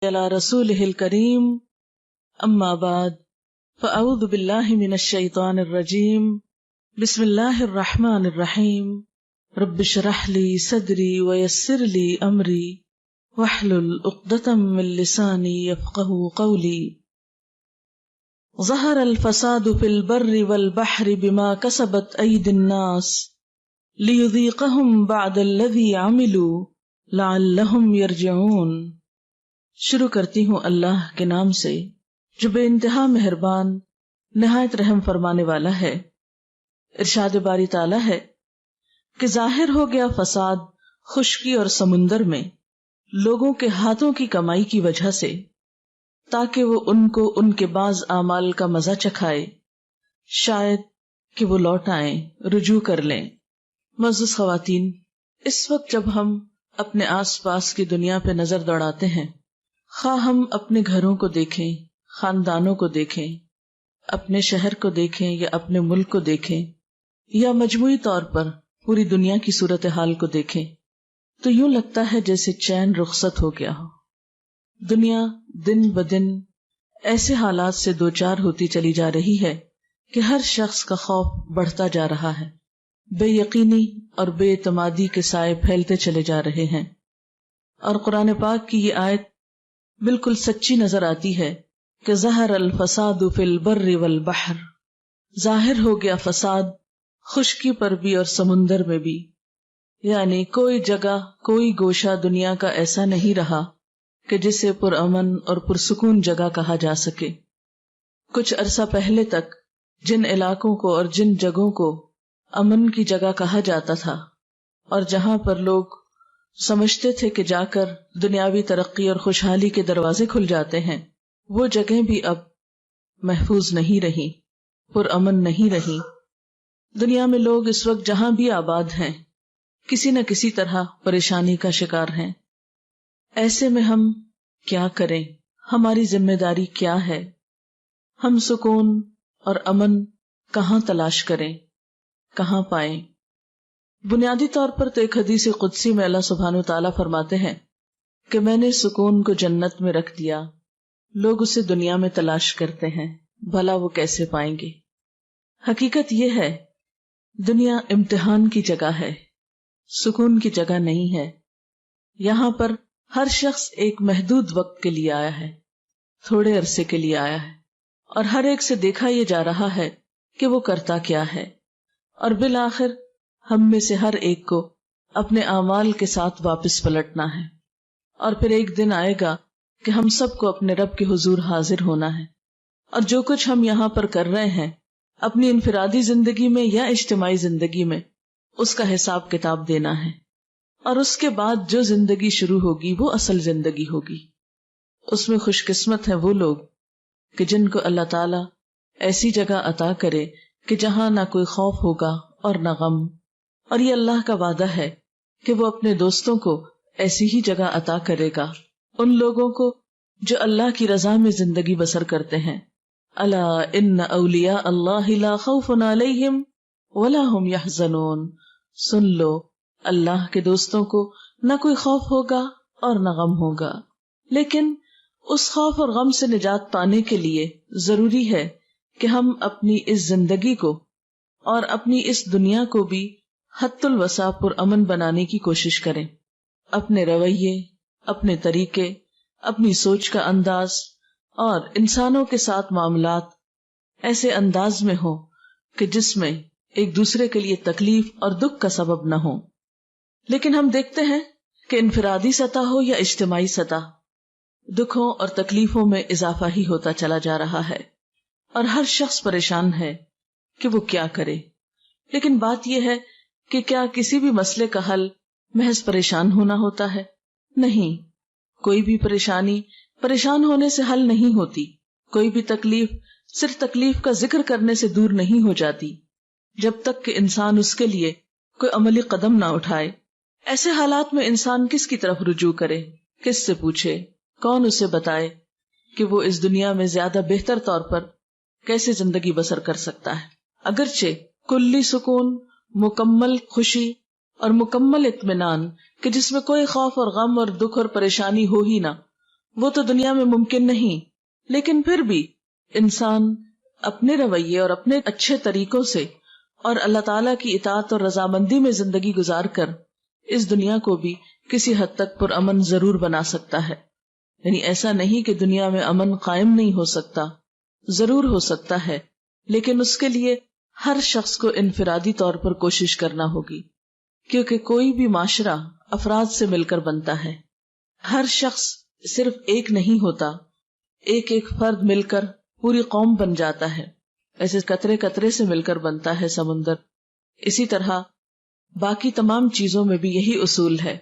على رسوله الكريم اما بعد فاعوذ بالله من الشيطان الرجيم بسم الله الرحمن الرحيم رب اشرح لي صدري ويسر لي امري واحلل عقدة من لساني يفقهوا قولي ظهر الفساد في البر والبحر بما كسبت ايدي الناس ليذيقهم بعد الذي عملوا لعلهم يرجعون۔ شروع کرتی ہوں اللہ کے نام سے جو بے انتہا مہربان نہایت رحم فرمانے والا ہے۔ ارشاد باری تعالی ہے کہ ظاہر ہو گیا فساد خشکی اور سمندر میں لوگوں کے ہاتھوں کی کمائی کی وجہ سے، تاکہ وہ ان کو ان کے بعض اعمال کا مزہ چکھائے، شاید کہ وہ لوٹ آئیں، رجوع کر لیں۔ معزز خواتین، اس وقت جب ہم اپنے آس پاس کی دنیا پہ نظر دوڑاتے ہیں، خواہ ہم اپنے گھروں کو دیکھیں، خاندانوں کو دیکھیں، اپنے شہر کو دیکھیں یا اپنے ملک کو دیکھیں، یا مجموعی طور پر پوری دنیا کی صورتحال کو دیکھیں، تو یوں لگتا ہے جیسے چین رخصت ہو گیا ہو۔ دنیا دن بدن ایسے حالات سے دوچار ہوتی چلی جا رہی ہے کہ ہر شخص کا خوف بڑھتا جا رہا ہے، بے یقینی اور بے اعتمادی کے سائے پھیلتے چلے جا رہے ہیں، اور قرآن پاک کی یہ آیت بالکل سچی نظر آتی ہے کہ ظہر الفساد فی البر والبحر، ظاہر ہو گیا فساد خشکی پر بھی اور سمندر میں بھی، یعنی کوئی جگہ کوئی گوشہ دنیا کا ایسا نہیں رہا کہ جسے پرامن اور پرسکون جگہ کہا جا سکے۔ کچھ عرصہ پہلے تک جن علاقوں کو اور جن جگہوں کو امن کی جگہ کہا جاتا تھا، اور جہاں پر لوگ سمجھتے تھے کہ جا کر دنیاوی ترقی اور خوشحالی کے دروازے کھل جاتے ہیں، وہ جگہیں بھی اب محفوظ نہیں رہی، پرامن نہیں رہی۔ دنیا میں لوگ اس وقت جہاں بھی آباد ہیں، کسی نہ کسی طرح پریشانی کا شکار ہیں۔ ایسے میں ہم کیا کریں؟ ہماری ذمہ داری کیا ہے؟ ہم سکون اور امن کہاں تلاش کریں، کہاں پائیں؟ بنیادی طور پر تو ایک حدیث قدسی میں اللہ سبحانہ وتعالیٰ فرماتے ہیں کہ میں نے سکون کو جنت میں رکھ دیا، لوگ اسے دنیا میں تلاش کرتے ہیں، بھلا وہ کیسے پائیں گے؟ حقیقت یہ ہے، دنیا امتحان کی جگہ ہے، سکون کی جگہ نہیں ہے۔ یہاں پر ہر شخص ایک محدود وقت کے لیے آیا ہے، تھوڑے عرصے کے لیے آیا ہے، اور ہر ایک سے دیکھا یہ جا رہا ہے کہ وہ کرتا کیا ہے، اور بالآخر ہم میں سے ہر ایک کو اپنے اعمال کے ساتھ واپس پلٹنا ہے، اور پھر ایک دن آئے گا کہ ہم سب کو اپنے رب کے حضور حاضر ہونا ہے، اور جو کچھ ہم یہاں پر کر رہے ہیں اپنی انفرادی زندگی میں یا اجتماعی زندگی میں، اس کا حساب کتاب دینا ہے، اور اس کے بعد جو زندگی شروع ہوگی وہ اصل زندگی ہوگی۔ اس میں خوش قسمت ہیں وہ لوگ کہ جن کو اللہ تعالیٰ ایسی جگہ عطا کرے کہ جہاں نہ کوئی خوف ہوگا اور نہ غم، اور یہ اللہ کا وعدہ ہے کہ وہ اپنے دوستوں کو ایسی ہی جگہ عطا کرے گا، ان لوگوں کو جو اللہ کی رضا میں زندگی بسر کرتے ہیں۔ الا ان اولیاء اللہ لا خوف علیہم ولا هم یحزنون، سن لو اللہ کے دوستوں کو نہ کوئی خوف ہوگا اور نہ غم ہوگا۔ لیکن اس خوف اور غم سے نجات پانے کے لیے ضروری ہے کہ ہم اپنی اس زندگی کو اور اپنی اس دنیا کو بھی حد الوسع پر امن بنانے کی کوشش کریں۔ اپنے رویے، اپنے طریقے، اپنی سوچ کا انداز اور انسانوں کے ساتھ معاملات ایسے انداز میں ہوں کہ جس میں ایک دوسرے کے لیے تکلیف اور دکھ کا سبب نہ ہو۔ لیکن ہم دیکھتے ہیں کہ انفرادی سطح ہو یا اجتماعی سطح، دکھوں اور تکلیفوں میں اضافہ ہی ہوتا چلا جا رہا ہے، اور ہر شخص پریشان ہے کہ وہ کیا کرے۔ لیکن بات یہ ہے کہ کیا کسی بھی مسئلے کا حل محض پریشان ہونا ہوتا ہے؟ نہیں، کوئی بھی پریشانی پریشان ہونے سے حل نہیں ہوتی، کوئی بھی تکلیف صرف تکلیف کا ذکر کرنے سے دور نہیں ہو جاتی، جب تک کہ انسان اس کے لیے کوئی عملی قدم نہ اٹھائے۔ ایسے حالات میں انسان کس کی طرف رجوع کرے، کس سے پوچھے، کون اسے بتائے کہ وہ اس دنیا میں زیادہ بہتر طور پر کیسے زندگی بسر کر سکتا ہے؟ اگرچہ کلی سکون، مکمل خوشی اور مکمل اطمینان کہ جس میں کوئی خوف اور غم اور دکھ اور پریشانی ہو ہی نہ، وہ تو دنیا میں ممکن نہیں، لیکن پھر بھی انسان اپنے رویے اور اپنے اچھے طریقوں سے اور اللہ تعالیٰ کی اطاعت اور رضامندی میں زندگی گزار کر اس دنیا کو بھی کسی حد تک پرامن ضرور بنا سکتا ہے. یعنی ایسا نہیں کہ دنیا میں امن قائم نہیں ہو سکتا، ضرور ہو سکتا ہے، لیکن اس کے لیے ہر شخص کو انفرادی طور پر کوشش کرنا ہوگی، کیونکہ کوئی بھی معاشرہ افراد سے مل کر بنتا ہے. ہر شخص صرف ایک نہیں ہوتا، ایک ایک فرد مل کر پوری قوم بن جاتا ہے. ایسے قطرے قطرے سے مل کر بنتا ہے سمندر، اسی طرح باقی تمام چیزوں میں بھی یہی اصول ہے.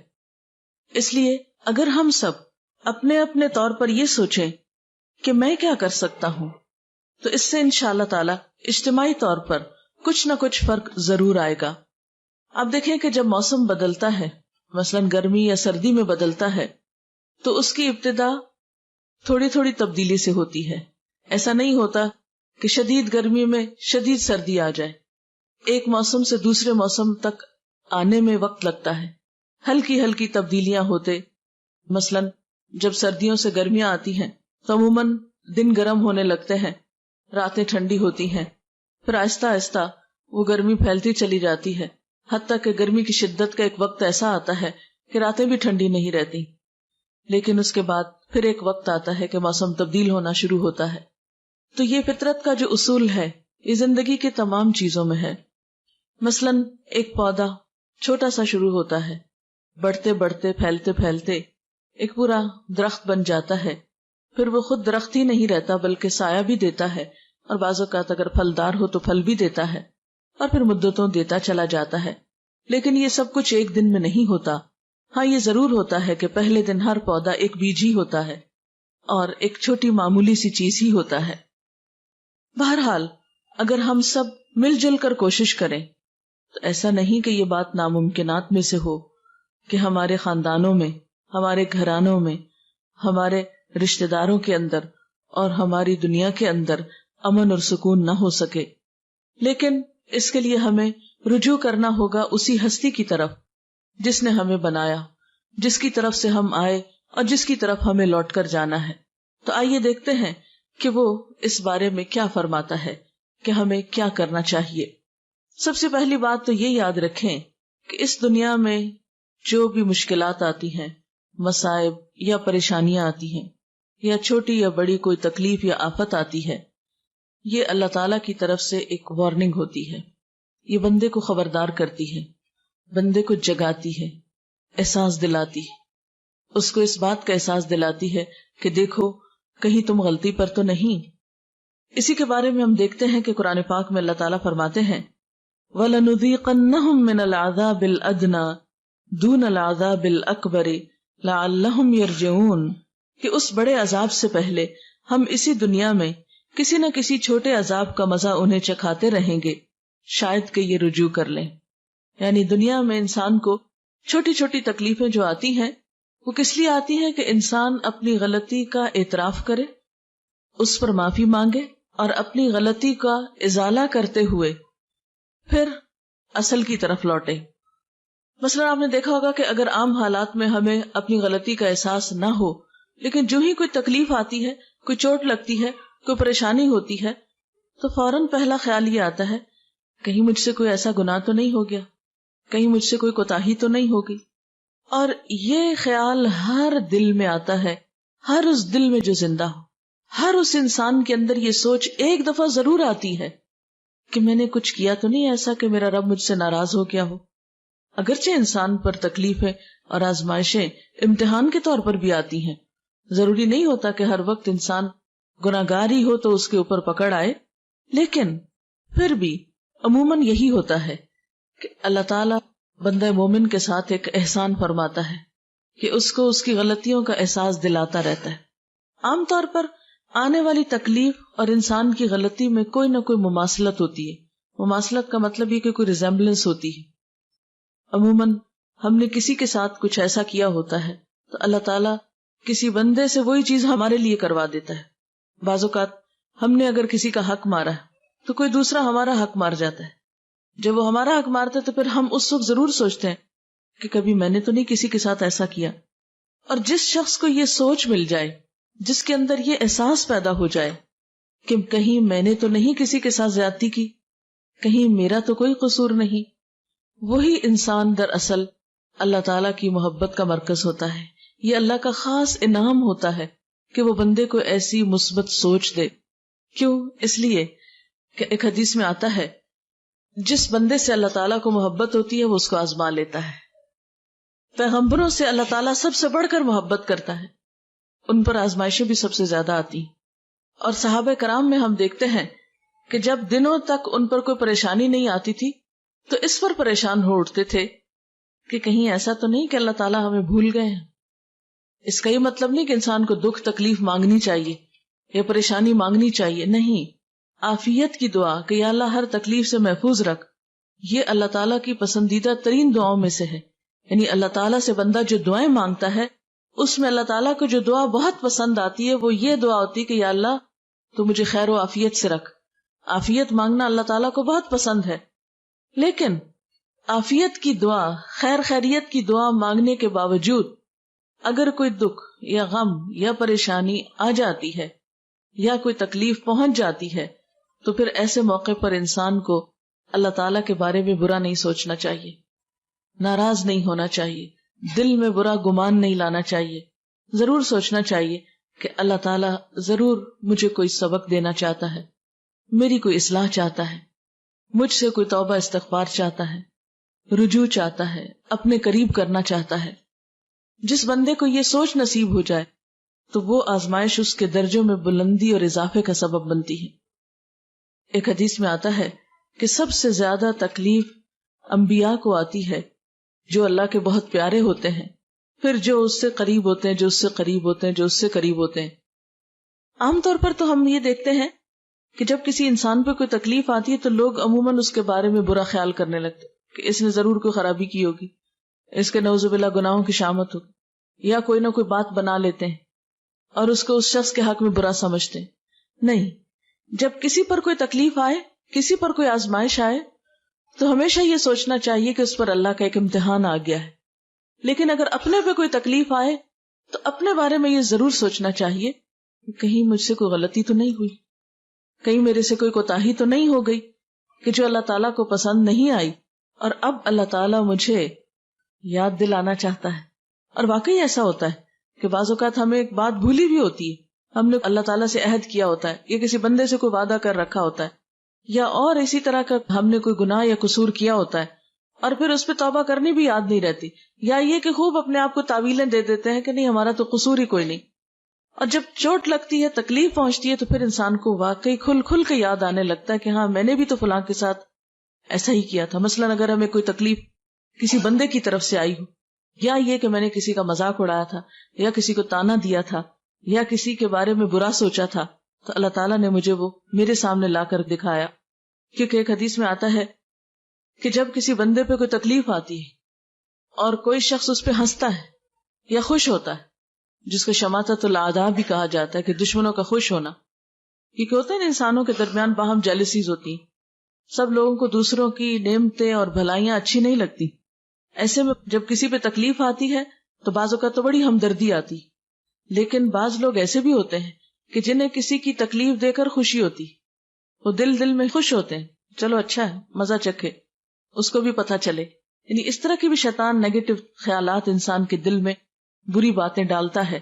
اس لیے اگر ہم سب اپنے اپنے طور پر یہ سوچیں کہ میں کیا کر سکتا ہوں، تو اس سے انشاءاللہ تعالی اجتماعی طور پر کچھ نہ کچھ فرق ضرور آئے گا. آپ دیکھیں کہ جب موسم بدلتا ہے، مثلا گرمی یا سردی میں بدلتا ہے، تو اس کی ابتدا تھوڑی تھوڑی تبدیلی سے ہوتی ہے. ایسا نہیں ہوتا کہ شدید گرمی میں شدید سردی آ جائے. ایک موسم سے دوسرے موسم تک آنے میں وقت لگتا ہے، ہلکی ہلکی تبدیلیاں ہوتے. مثلا جب سردیوں سے گرمیاں آتی ہیں تو عموماً دن گرم ہونے لگتے ہیں، راتیں ٹھنڈی ہوتی ہیں، پھر آہستہ آہستہ وہ گرمی پھیلتی چلی جاتی ہے، حتیٰ کہ گرمی کی شدت کا ایک وقت ایسا آتا ہے کہ راتیں بھی ٹھنڈی نہیں رہتی. لیکن اس کے بعد پھر ایک وقت آتا ہے کہ موسم تبدیل ہونا شروع ہوتا ہے. تو یہ فطرت کا جو اصول ہے یہ زندگی کے تمام چیزوں میں ہے. مثلا ایک پودا چھوٹا سا شروع ہوتا ہے، بڑھتے بڑھتے پھیلتے پھیلتے ایک پورا درخت بن جاتا ہے. پھر وہ خود درخت ہی نہیں رہتا بلکہ سایہ بھی دیتا ہے، اور بعض اوقات اگر پھلدار ہو تو پھل بھی دیتا ہے، اور پھر مدتوں دیتا چلا جاتا ہے. لیکن یہ سب کچھ ایک دن میں نہیں ہوتا. ہاں یہ ضرور ہوتا ہے کہ پہلے دن ہر پودا ایک بیج ہی ہوتا ہے اور ایک چھوٹی معمولی سی چیز ہی ہوتا ہے. بہرحال اگر ہم سب مل جل کر کوشش کریں تو ایسا نہیں کہ یہ بات ناممکنات میں سے ہو کہ ہمارے خاندانوں میں، ہمارے گھرانوں میں، ہمارے رشتہ داروں کے اندر اور ہماری دنیا کے اندر امن اور سکون نہ ہو سکے. لیکن اس کے لیے ہمیں رجوع کرنا ہوگا اسی ہستی کی طرف جس نے ہمیں بنایا، جس کی طرف سے ہم آئے اور جس کی طرف ہمیں لوٹ کر جانا ہے. تو آئیے دیکھتے ہیں کہ وہ اس بارے میں کیا فرماتا ہے کہ ہمیں کیا کرنا چاہیے. سب سے پہلی بات تو یہ یاد رکھیں کہ اس دنیا میں جو بھی مشکلات آتی ہیں، مصائب یا پریشانیاں آتی ہیں، یا چھوٹی یا بڑی کوئی تکلیف یا آفت آتی ہے، یہ اللہ تعالیٰ کی طرف سے ایک وارننگ ہوتی ہے. یہ بندے کو خبردار کرتی ہے، بندے کو جگاتی ہے، احساس دلاتی ہے، اس کو اس بات کا احساس دلاتی ہے کہ دیکھو کہیں تم غلطی پر تو نہیں. اسی کے بارے میں ہم دیکھتے ہیں کہ قرآن پاک میں اللہ تعالیٰ فرماتے ہیں وَلَنُذِيقَنَّهُم مِّنَ الْعَذَابِ الْأَدْنَىٰ دُونَ الْعَذَابِ الْأَكْبَرِ لَعَلَّهُمْ يَرْجِعُونَ، کہ اس بڑے عذاب سے پہلے ہم اسی دنیا میں کسی نہ کسی چھوٹے عذاب کا مزہ انہیں چکھاتے رہیں گے، شاید کہ یہ رجوع کر لیں. یعنی دنیا میں انسان کو چھوٹی چھوٹی تکلیفیں جو آتی ہیں وہ کس لیے آتی ہیں کہ انسان اپنی غلطی کا اعتراف کرے، اس پر معافی مانگے اور اپنی غلطی کا ازالہ کرتے ہوئے پھر اصل کی طرف لوٹے. مثلا آپ نے دیکھا ہوگا کہ اگر عام حالات میں ہمیں اپنی غلطی کا احساس نہ ہو، لیکن جو ہی کوئی تکلیف آتی ہے، کوئی چوٹ لگتی ہے، کوئی پریشانی ہوتی ہے، تو فوراً پہلا خیال یہ آتا ہے کہیں مجھ سے کوئی ایسا گناہ تو نہیں ہو گیا، کہیں مجھ سے کوئی کوتاہی تو نہیں ہوگی. اور یہ خیال ہر دل میں آتا ہے، ہر اس دل میں جو زندہ ہو، ہر اس انسان کے اندر یہ سوچ ایک دفعہ ضرور آتی ہے کہ میں نے کچھ کیا تو نہیں ایسا کہ میرا رب مجھ سے ناراض ہو گیا ہو. اگرچہ انسان پر تکلیفیں اور آزمائشیں امتحان کے طور پر بھی آتی ہیں، ضروری نہیں ہوتا کہ ہر وقت انسان گناہگار ہی ہو تو اس کے اوپر پکڑ آئے، لیکن پھر بھی عموماً یہی ہوتا ہے کہ اللہ تعالیٰ بندہ مومن کے ساتھ ایک احسان فرماتا ہے کہ اس کو اس کی غلطیوں کا احساس دلاتا رہتا ہے. عام طور پر آنے والی تکلیف اور انسان کی غلطی میں کوئی نہ کوئی مماثلت ہوتی ہے. مماثلت کا مطلب یہ کہ کوئی ریزمبلنس ہوتی ہے. عموماً ہم نے کسی کے ساتھ کچھ ایسا کیا ہوتا ہے تو اللہ تعالیٰ کسی بندے سے وہی چیز ہمارے لیے کروا دیتا ہے. بعض اوقات ہم نے اگر کسی کا حق مارا ہے تو کوئی دوسرا ہمارا حق مار جاتا ہے. جب وہ ہمارا حق مارتا ہے تو پھر ہم اس وقت ضرور سوچتے ہیں کہ کبھی میں نے تو نہیں کسی کے ساتھ ایسا کیا. اور جس شخص کو یہ سوچ مل جائے، جس کے اندر یہ احساس پیدا ہو جائے کہ کہیں میں نے تو نہیں کسی کے ساتھ زیادتی کی، کہیں میرا تو کوئی قصور نہیں، وہی انسان دراصل اللہ تعالیٰ کی محبت کا مرکز ہوتا ہے. یہ اللہ کا خاص انعام ہوتا ہے کہ وہ بندے کو ایسی مثبت سوچ دے. کیوں؟ اس لیے کہ ایک حدیث میں آتا ہے جس بندے سے اللہ تعالیٰ کو محبت ہوتی ہے وہ اس کو آزما لیتا ہے. پیغمبروں سے اللہ تعالیٰ سب سے بڑھ کر محبت کرتا ہے، ان پر آزمائشیں بھی سب سے زیادہ آتی ہیں. اور صحابہ کرام میں ہم دیکھتے ہیں کہ جب دنوں تک ان پر کوئی پریشانی نہیں آتی تھی تو اس پر پریشان ہو اٹھتے تھے کہ کہیں ایسا تو نہیں کہ اللہ تعالیٰ ہمیں بھول گئے ہیں. اس کا یہ مطلب نہیں کہ انسان کو دکھ تکلیف مانگنی چاہیے یا پریشانی مانگنی چاہیے، نہیں. عافیت کی دعا کہ یا اللہ ہر تکلیف سے محفوظ رکھ، یہ اللہ تعالیٰ کی پسندیدہ ترین دعاؤں میں سے ہے. یعنی اللہ تعالیٰ سے بندہ جو دعائیں مانگتا ہے اس میں اللہ تعالیٰ کو جو دعا بہت پسند آتی ہے وہ یہ دعا ہوتی ہے کہ یا اللہ تو مجھے خیر و عافیت سے رکھ. عافیت مانگنا اللہ تعالیٰ کو بہت پسند ہے. لیکن عافیت کی دعا، خیر خیریت کی دعا مانگنے کے باوجود اگر کوئی دکھ یا غم یا پریشانی آ جاتی ہے یا کوئی تکلیف پہنچ جاتی ہے تو پھر ایسے موقع پر انسان کو اللہ تعالیٰ کے بارے میں برا نہیں سوچنا چاہیے، ناراض نہیں ہونا چاہیے، دل میں برا گمان نہیں لانا چاہیے. ضرور سوچنا چاہیے کہ اللہ تعالیٰ ضرور مجھے کوئی سبق دینا چاہتا ہے، میری کوئی اصلاح چاہتا ہے، مجھ سے کوئی توبہ استغفار چاہتا ہے، رجوع چاہتا ہے، اپنے قریب کرنا چاہتا ہے. جس بندے کو یہ سوچ نصیب ہو جائے تو وہ آزمائش اس کے درجوں میں بلندی اور اضافے کا سبب بنتی ہے. ایک حدیث میں آتا ہے کہ سب سے زیادہ تکلیف انبیاء کو آتی ہے جو اللہ کے بہت پیارے ہوتے ہیں، پھر جو اس سے قریب ہوتے ہیں، جو اس سے قریب ہوتے ہیں، جو اس سے قریب ہوتے ہیں. عام طور پر تو ہم یہ دیکھتے ہیں کہ جب کسی انسان پہ کوئی تکلیف آتی ہے تو لوگ عموماً اس کے بارے میں برا خیال کرنے لگتے کہ اس نے ضرور کوئی خرابی کی ہوگی، اس کے نعوذ باللہ گناہوں کی شامت ہوگی، یا کوئی نہ کوئی بات بنا لیتے ہیں اور اس کو اس شخص کے حق میں برا سمجھتے ہیں. نہیں، جب کسی پر کوئی تکلیف آئے، کسی پر کوئی آزمائش آئے تو ہمیشہ یہ سوچنا چاہیے کہ اس پر اللہ کا ایک امتحان آ گیا ہے. لیکن اگر اپنے پہ کوئی تکلیف آئے تو اپنے بارے میں یہ ضرور سوچنا چاہیے کہ کہیں مجھ سے کوئی غلطی تو نہیں ہوئی، کہیں میرے سے کوئی کوتاہی تو نہیں ہو گئی کہ جو اللہ تعالیٰ کو پسند نہیں آئی اور اب اللہ تعالیٰ مجھے یاد دلانا چاہتا ہے. اور واقعی ایسا ہوتا ہے کہ بعض اوقات ہمیں ایک بات بھولی بھی ہوتی ہے، ہم نے اللہ تعالیٰ سے عہد کیا ہوتا ہے یا کسی بندے سے کوئی وعدہ کر رکھا ہوتا ہے یا اور اسی طرح کا ہم نے کوئی گناہ یا قصور کیا ہوتا ہے اور پھر اس پہ توبہ کرنی بھی یاد نہیں رہتی، یا یہ کہ خوب اپنے آپ کو تعویلیں دے دیتے ہیں کہ نہیں ہمارا تو قصور ہی کوئی نہیں. اور جب چوٹ لگتی ہے، تکلیف پہنچتی ہے تو پھر انسان کو واقعی کھل کھل کے یاد آنے لگتا ہے کہ ہاں میں نے بھی تو فلاں کے ساتھ ایسا ہی کیا تھا. مثلاً اگر ہمیں کوئی تکلیف کسی بندے کی طرف سے آئی ہو، یا یہ کہ میں نے کسی کا مذاق اڑایا تھا یا کسی کو تانا دیا تھا یا کسی کے بارے میں برا سوچا تھا، تو اللہ تعالیٰ نے مجھے وہ میرے سامنے لا کر دکھایا. کیونکہ ایک حدیث میں آتا ہے کہ جب کسی بندے پہ کوئی تکلیف آتی ہے اور کوئی شخص اس پہ ہنستا ہے یا خوش ہوتا ہے، جس کو شماتت الاعداء بھی کہا جاتا ہے کہ دشمنوں کا خوش ہونا، کیونکہ ہوتا ہے انسانوں کے درمیان باہم جیلسیز ہوتی ہیں، سب لوگوں کو دوسروں کی نعمتیں اور بھلائیاں اچھی نہیں لگتی. ایسے میں جب کسی پہ تکلیف آتی ہے تو بعض اوقات تو بڑی ہمدردی آتی، لیکن بعض لوگ ایسے بھی ہوتے ہیں کہ جنہیں کسی کی تکلیف دے کر خوشی ہوتی، وہ دل میں خوش ہوتے ہیں، چلو اچھا ہے، مزہ چکھے، اس کو بھی پتہ چلے. یعنی اس طرح کی بھی شیطان نیگیٹو خیالات انسان کے دل میں بری باتیں ڈالتا ہے.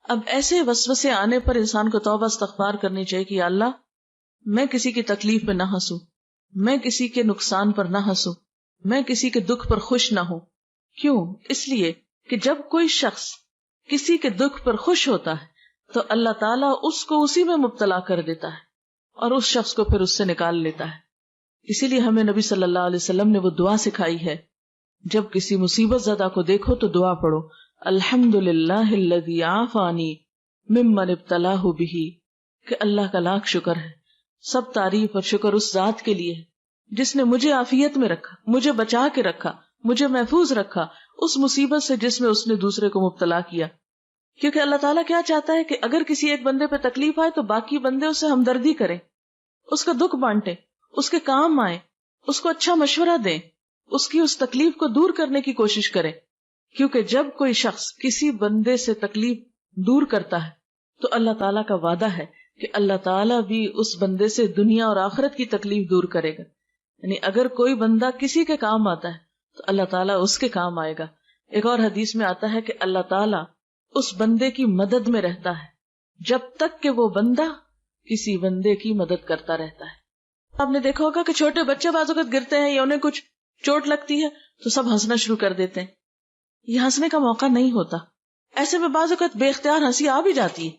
اب ایسے وسوسے آنے پر انسان کو توبہ استغفار کرنی چاہیے کہ یا اللہ میں کسی کی تکلیف پہ نہ ہنسوں، میں کسی کے نقصان پر نہ ہنسوں، میں کسی کے دکھ پر خوش نہ ہوں. کیوں؟ اس لیے کہ جب کوئی شخص کسی کے دکھ پر خوش ہوتا ہے تو اللہ تعالیٰ اس کو اسی میں مبتلا کر دیتا ہے اور اس شخص کو پھر اس سے نکال لیتا ہے. اسی لیے ہمیں نبی صلی اللہ علیہ وسلم نے وہ دعا سکھائی ہے، جب کسی مصیبت زدہ کو دیکھو تو دعا پڑھو، الحمدللہ الذی عافانی ممن ابتلاہ بہ، کہ اللہ کا لاکھ شکر ہے، سب تعریف اور شکر اس ذات کے لیے ہے جس نے مجھے عافیت میں رکھا، مجھے بچا کے رکھا، مجھے محفوظ رکھا اس مصیبت سے جس میں اس نے دوسرے کو مبتلا کیا. کیونکہ اللہ تعالیٰ کیا چاہتا ہے کہ اگر کسی ایک بندے پہ تکلیف آئے تو باقی بندے اس سے ہمدردی کریں، اس کا دکھ بانٹیں، اس کے کام آئیں، اس کو اچھا مشورہ دیں، اس کی اس تکلیف کو دور کرنے کی کوشش کریں. کیونکہ جب کوئی شخص کسی بندے سے تکلیف دور کرتا ہے تو اللہ تعالیٰ کا وعدہ ہے کہ اللہ تعالیٰ بھی اس بندے سے دنیا اور آخرت کی تکلیف دور کرے گا. یعنی اگر کوئی بندہ کسی کے کام آتا ہے تو اللہ تعالیٰ اس کے کام آئے گا. ایک اور حدیث میں آتا ہے کہ اللہ تعالیٰ اس بندے کی مدد میں رہتا ہے جب تک کہ وہ بندہ کسی بندے کی مدد کرتا رہتا ہے. آپ نے دیکھا ہوگا کہ چھوٹے بچے بعض اوقات گرتے ہیں یا انہیں کچھ چوٹ لگتی ہے تو سب ہنسنا شروع کر دیتے ہیں. یہ ہنسنے کا موقع نہیں ہوتا. ایسے میں بعض اوقات بے اختیار ہنسی آ بھی جاتی ہے.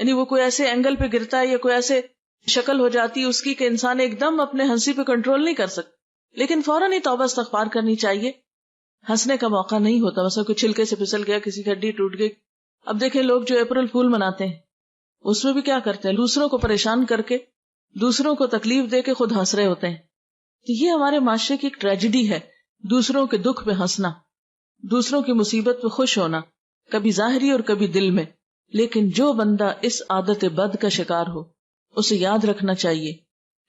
یعنی وہ کوئی ایسے اینگل پہ گرتا ہے یا کوئی ایسے شکل ہو جاتی ہے اس کی کہ انسان ایک دم اپنے ہنسی پہ کنٹرول نہیں کر سکتا, لیکن فوراً ہی توبہ استغفار کرنی چاہیے. ہنسنے کا موقع نہیں ہوتا. مثلا کوئی چھلکے سے پھسل گیا, کسی کی ہڈی ٹوٹ گئی. اب دیکھیں لوگ جو اپریل فول مناتے ہیں اس میں بھی کیا کرتے ہیں, دوسروں کو پریشان کر کے, دوسروں کو تکلیف دے کے خود ہنس رہے ہوتے ہیں. تو یہ ہمارے معاشرے کی ایک ٹریجڈی ہے, دوسروں کے دکھ پہ ہنسنا, دوسروں کی مصیبت پہ خوش ہونا, کبھی ظاہری اور کبھی دل میں. لیکن جو بندہ اس عادت بد کا شکار ہو اسے یاد رکھنا چاہیے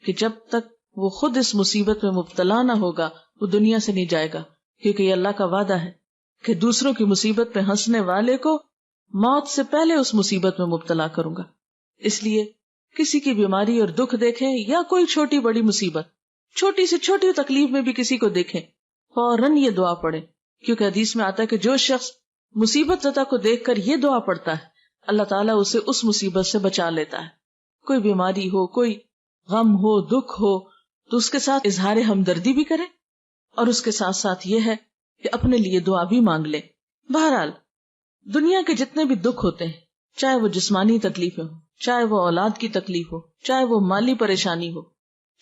کہ جب تک وہ خود اس مصیبت میں مبتلا نہ ہوگا وہ دنیا سے نہیں جائے گا, کیونکہ یہ اللہ کا وعدہ ہے کہ دوسروں کی مصیبت پہ ہنسنے والے کو موت سے پہلے اس مصیبت میں مبتلا کروں گا. اس لیے کسی کی بیماری اور دکھ دیکھیں یا کوئی چھوٹی بڑی مصیبت, چھوٹی سے چھوٹی تکلیف میں بھی کسی کو دیکھیں, فوراً یہ دعا پڑھیں, کیونکہ حدیث میں آتا ہے کہ جو شخص مصیبت زدہ کو دیکھ کر یہ دعا پڑھتا ہے اللہ تعالیٰ اسے اس مصیبت سے بچا لیتا ہے. کوئی بیماری ہو, کوئی غم ہو, دکھ ہو, تو اس کے ساتھ اظہار ہمدردی بھی کرے اور اس کے ساتھ ساتھ یہ ہے کہ اپنے لیے دعا بھی مانگ لے. بہرحال دنیا کے جتنے بھی دکھ ہوتے ہیں, چاہے وہ جسمانی تکلیفیں ہوں, چاہے وہ اولاد کی تکلیف ہو, چاہے وہ مالی پریشانی ہو,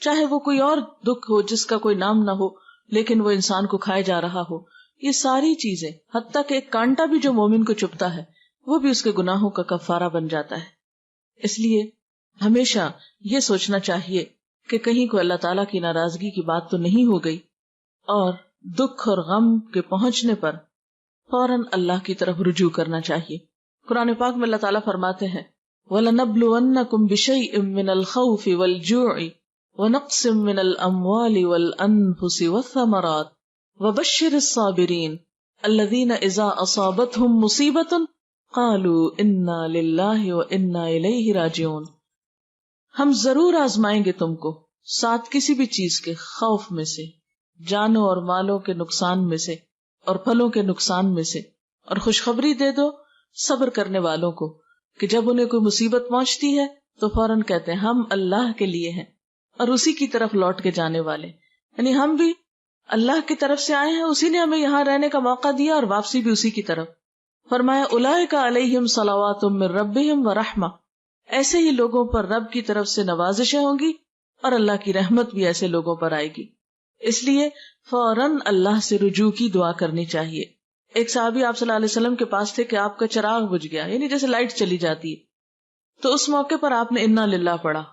چاہے وہ کوئی اور دکھ ہو جس کا کوئی نام نہ ہو لیکن وہ انسان کو کھائے جا رہا ہو, یہ ساری چیزیں, حتیٰ کہ ایک کانٹا بھی جو مومن کو چبھتا ہے وہ بھی اس کے گناہوں کا کفارہ بن جاتا ہے. اس لیے ہمیشہ یہ سوچنا چاہیے کہ کہیں کوئی اللہ تعالیٰ کی ناراضگی کی بات تو نہیں ہو گئی, اور دکھ اور غم کے پہنچنے پر فوراً اللہ کی طرف رجوع کرنا چاہیے. قرآن پاک میں اللہ تعالیٰ فرماتے ہیں وَلَنَبْلُوَنَّكُمْ بِشَيْءٍ مِّنَ الْخَوْفِ وَالْجُوعِ وَنَقْصٍ مِّنَ الْأَمْوَالِ وَالْأَنفُسِ وَالثَّمَرَاتِ وَبَشِّرِ الصَّابِرِينَ الَّذِينَ إِذَا أَصَابَتْهُمْ مُصِيبَةٌ قَالُوا إِنَّا لِلَّهِ وَإِنَّا إِلَيْهِ رَاجِعُونَ. ہم ضرور آزمائیں گے تم کو ساتھ کسی بھی چیز کے خوف میں سے, جانوں اور مالوں کے نقصان میں سے اور پھلوں کے نقصان میں سے, اور خوشخبری دے دو صبر کرنے والوں کو کہ جب انہیں کوئی مصیبت پہنچتی ہے تو فوراً کہتے ہیں ہم اللہ کے لیے ہیں اور اسی کی طرف لوٹ کے جانے والے. یعنی ہم بھی اللہ کی طرف سے آئے ہیں, اسی نے ہمیں یہاں رہنے کا موقع دیا اور واپسی بھی اسی کی طرف. فرمایا اولئک علیہم صلوات من ربہم ورحمہ, ایسے ہی لوگوں پر رب کی طرف سے نوازشیں ہوں گی اور اللہ کی رحمت بھی ایسے لوگوں پر آئے گی. اس لیے فوراً اللہ سے رجوع کی دعا کرنی چاہیے. ایک صحابی آپ صلی اللہ علیہ وسلم کے پاس تھے کہ آپ کا چراغ بجھ گیا, یعنی جیسے لائٹ چلی جاتی ہے, تو اس موقع پر آپ نے انا للہ پڑھا.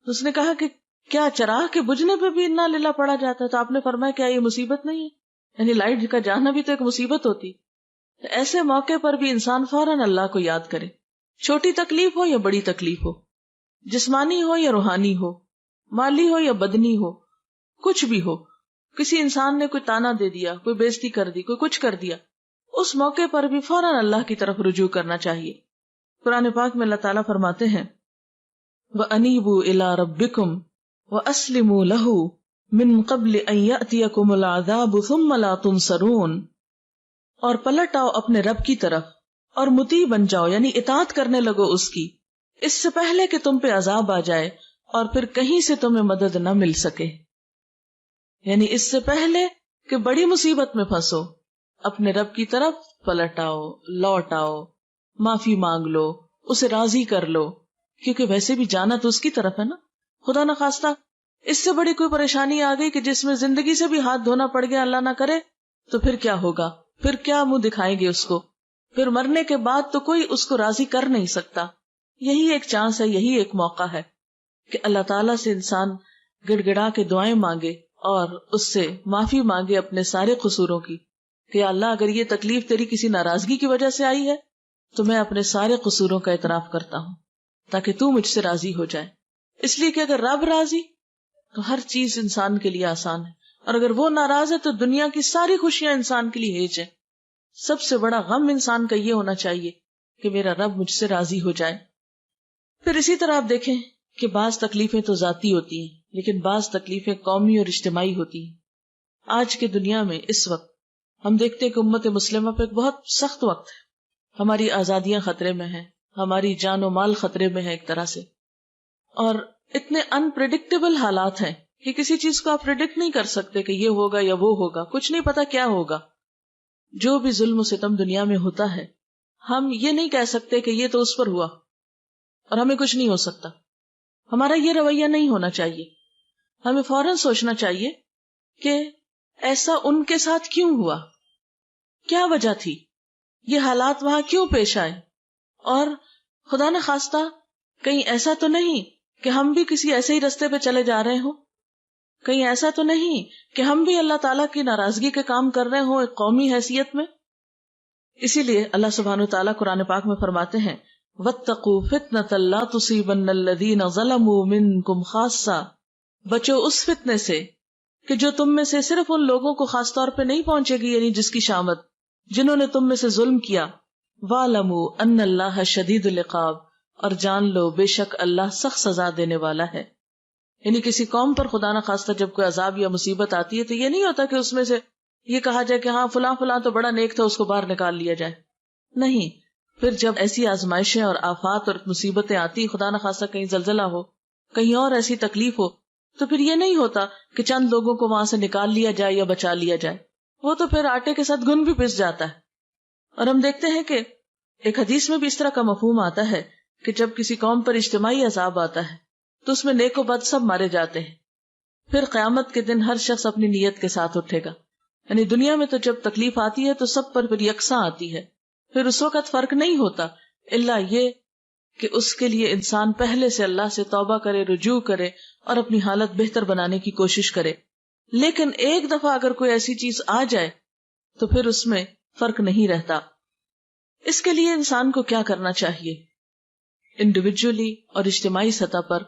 اس نے کہا کہ کیا چراغ کے بجھنے پہ بھی انا للہ پڑھا جاتا ہے؟ تو آپ نے فرمایا کیا یہ مصیبت نہیں ہے؟ یعنی لائٹ کا جانا بھی تو ایک مصیبت ہوتی. ایسے موقع پر بھی انسان فوراً اللہ کو یاد کرے, چھوٹی تکلیف ہو یا بڑی تکلیف ہو, جسمانی ہو یا روحانی ہو, مالی ہو یا بدنی ہو, کچھ بھی ہو. کسی انسان نے کوئی تانا دے دیا, کوئی بےزتی کر دی, کوئی کچھ کر دیا, اس موقع پر بھی فوراً اللہ کی طرف رجوع کرنا چاہیے. قرآن پاک میں اللہ تعالیٰ فرماتے ہیں وَأَنِيبُوا إِلَىٰ رَبِّكُمْ وَأَسْلِمُوا لَهُ مِن قَبْلِ أَن يَأْتِيَكُمُ الْعَذَابُ ثُمَّ لَا تُنصَرُونَ, اور پلٹ آؤ اپنے رب کی طرف اور مطیع بن جاؤ, یعنی اطاعت کرنے لگو اس کی, اس سے پہلے کہ تم پہ عذاب آ جائے اور پھر کہیں سے تمہیں مدد نہ مل سکے. یعنی اس سے پہلے کہ بڑی مصیبت میں پھنسو اپنے رب کی طرف پلٹ آؤ, لوٹ آؤ, معافی مانگ لو, اسے راضی کر لو, کیونکہ ویسے بھی جانا تو اس کی طرف ہے نا. خدا نہ خواستہ اس سے بڑی کوئی پریشانی آ گئی کہ جس میں زندگی سے بھی ہاتھ دھونا پڑ گیا, اللہ نہ کرے, تو پھر کیا ہوگا؟ پھر کیا منہ دکھائیں گے اس کو؟ پھر مرنے کے بعد تو کوئی اس کو راضی کر نہیں سکتا. یہی ایک چانس ہے, یہی ایک موقع ہے کہ اللہ تعالیٰ سے انسان گڑ گڑا کے دعائیں مانگے اور اس سے معافی مانگے اپنے سارے قصوروں کی کہ اللہ اگر یہ تکلیف تیری کسی ناراضگی کی وجہ سے آئی ہے تو میں اپنے سارے قصوروں کا اعتراف کرتا ہوں تاکہ تو مجھ سے راضی ہو جائے. اس لیے کہ اگر رب راضی تو ہر چیز انسان کے لیے آسان ہے, اور اگر وہ ناراض ہے تو دنیا کی ساری خوشیاں انسان کے لیے ہیج ہے. سب سے بڑا غم انسان کا یہ ہونا چاہیے کہ میرا رب مجھ سے راضی ہو جائے. پھر اسی طرح آپ دیکھیں کہ بعض تکلیفیں تو ذاتی ہوتی ہیں لیکن بعض تکلیفیں قومی اور اجتماعی ہوتی ہیں. آج کے دنیا میں اس وقت ہم دیکھتے ہیں کہ امت مسلمہ پہ ایک بہت سخت وقت ہے. ہماری آزادیاں خطرے میں ہیں, ہماری جان و مال خطرے میں ہے ایک طرح سے, اور اتنے انپریڈکٹیبل حالات ہیں کہ کسی چیز کو آپ پریڈکٹ نہیں کر سکتے کہ یہ ہوگا یا وہ ہوگا, کچھ نہیں پتا کیا ہوگا. جو بھی ظلم و ستم دنیا میں ہوتا ہے ہم یہ نہیں کہہ سکتے کہ یہ تو اس پر ہوا اور ہمیں کچھ نہیں ہو سکتا. ہمارا یہ رویہ نہیں ہونا چاہیے. ہمیں فوراً سوچنا چاہیے کہ ایسا ان کے ساتھ کیوں ہوا, کیا وجہ تھی, یہ حالات وہاں کیوں پیش آئے, اور خدا نہ خواستہ کہیں ایسا تو نہیں کہ ہم بھی کسی ایسے ہی رستے پہ چلے جا رہے ہوں, کہیں ایسا تو نہیں کہ ہم بھی اللہ تعالیٰ کی ناراضگی کے کام کر رہے ہوں ایک قومی حیثیت میں. اسی لیے اللہ سبحانہ وتعالیٰ قرآن پاک میں فرماتے ہیں وَاتَّقُوا فِتْنَةً لَا تُصِيبَنَّ الَّذِينَ ظَلَمُوا مِنْكُمْ خَاصَّةً, بچو اس فتنے سے کہ جو تم میں سے صرف ان لوگوں کو خاص طور پہ نہیں پہنچے گی, یعنی جس کی شامت جنہوں نے تم میں سے ظلم کیا. وَاعْلَمُوا أَنَّ اللَّهَ شَدِيدُ الْعِقَابِ, اور جان لو بے شک اللہ سخت سزا دینے والا ہے. یعنی کسی قوم پر خدا نہ خواستہ جب کوئی عذاب یا مصیبت آتی ہے تو یہ نہیں ہوتا کہ اس میں سے یہ کہا جائے کہ ہاں فلاں فلاں تو بڑا نیک تھا اس کو باہر نکال لیا جائے. نہیں, پھر جب ایسی آزمائشیں اور آفات اور مصیبتیں آتی, خدا نہ خواستہ کہیں زلزلہ ہو, کہیں اور ایسی تکلیف ہو, تو پھر یہ نہیں ہوتا کہ چند لوگوں کو وہاں سے نکال لیا جائے یا بچا لیا جائے. وہ تو پھر آٹے کے ساتھ گن بھی پس جاتا ہے. اور ہم دیکھتے ہیں کہ ایک حدیث میں بھی اس طرح کا مفہوم آتا ہے کہ جب کسی قوم پر اجتماعی عذاب آتا ہے تو اس میں نیک و بد سب مارے جاتے ہیں. پھر قیامت کے دن ہر شخص اپنی نیت کے ساتھ اٹھے گا. یعنی دنیا میں تو جب تکلیف آتی ہے تو سب پر پھر یکساں آتی ہے, پھر اس وقت فرق نہیں ہوتا الا یہ کہ اس کے لیے انسان پہلے سے اللہ سے توبہ کرے, رجوع کرے اور اپنی حالت بہتر بنانے کی کوشش کرے. لیکن ایک دفعہ اگر کوئی ایسی چیز آ جائے تو پھر اس میں فرق نہیں رہتا. اس کے لیے انسان کو کیا کرنا چاہیے؟ انڈیویجولی اور اجتماعی سطح پر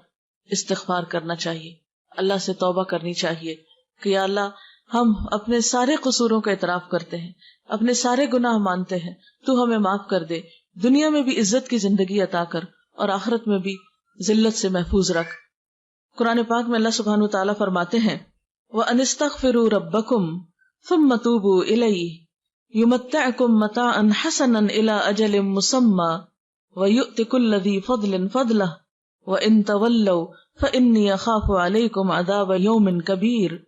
استغفار کرنا چاہیے, اللہ سے توبہ کرنی چاہیے کہ یا اللہ ہم اپنے سارے قصوروں کا اعتراف کرتے ہیں, اپنے سارے گناہ مانتے ہیں, تو ہمیں معاف کر دے, دنیا میں بھی عزت کی زندگی عطا کر اور آخرت میں بھی ذلت سے محفوظ رکھ. قرآن پاک میں اللہ سبحانہ وتعالیٰ فرماتے ہیں وَأَنِ اسْتَغْفِرُوا رَبَّكُمْ ثُمَّ تُوبُوا إِلَيْهِ يُمَتِّعْكُمْ مَتَاعًا حَسَنًا إِلَىٰ أَجَلٍ مُّسَمًّى وَيُؤْتِ كُلَّ ذِي فَضْلٍ فَضْلَهُ وَإِن تَوَلَّوْا فَإِنِّي أَخَافُ عَلَيْكُمْ عَذَابَ يَوْمٍ كَبِيرٍ.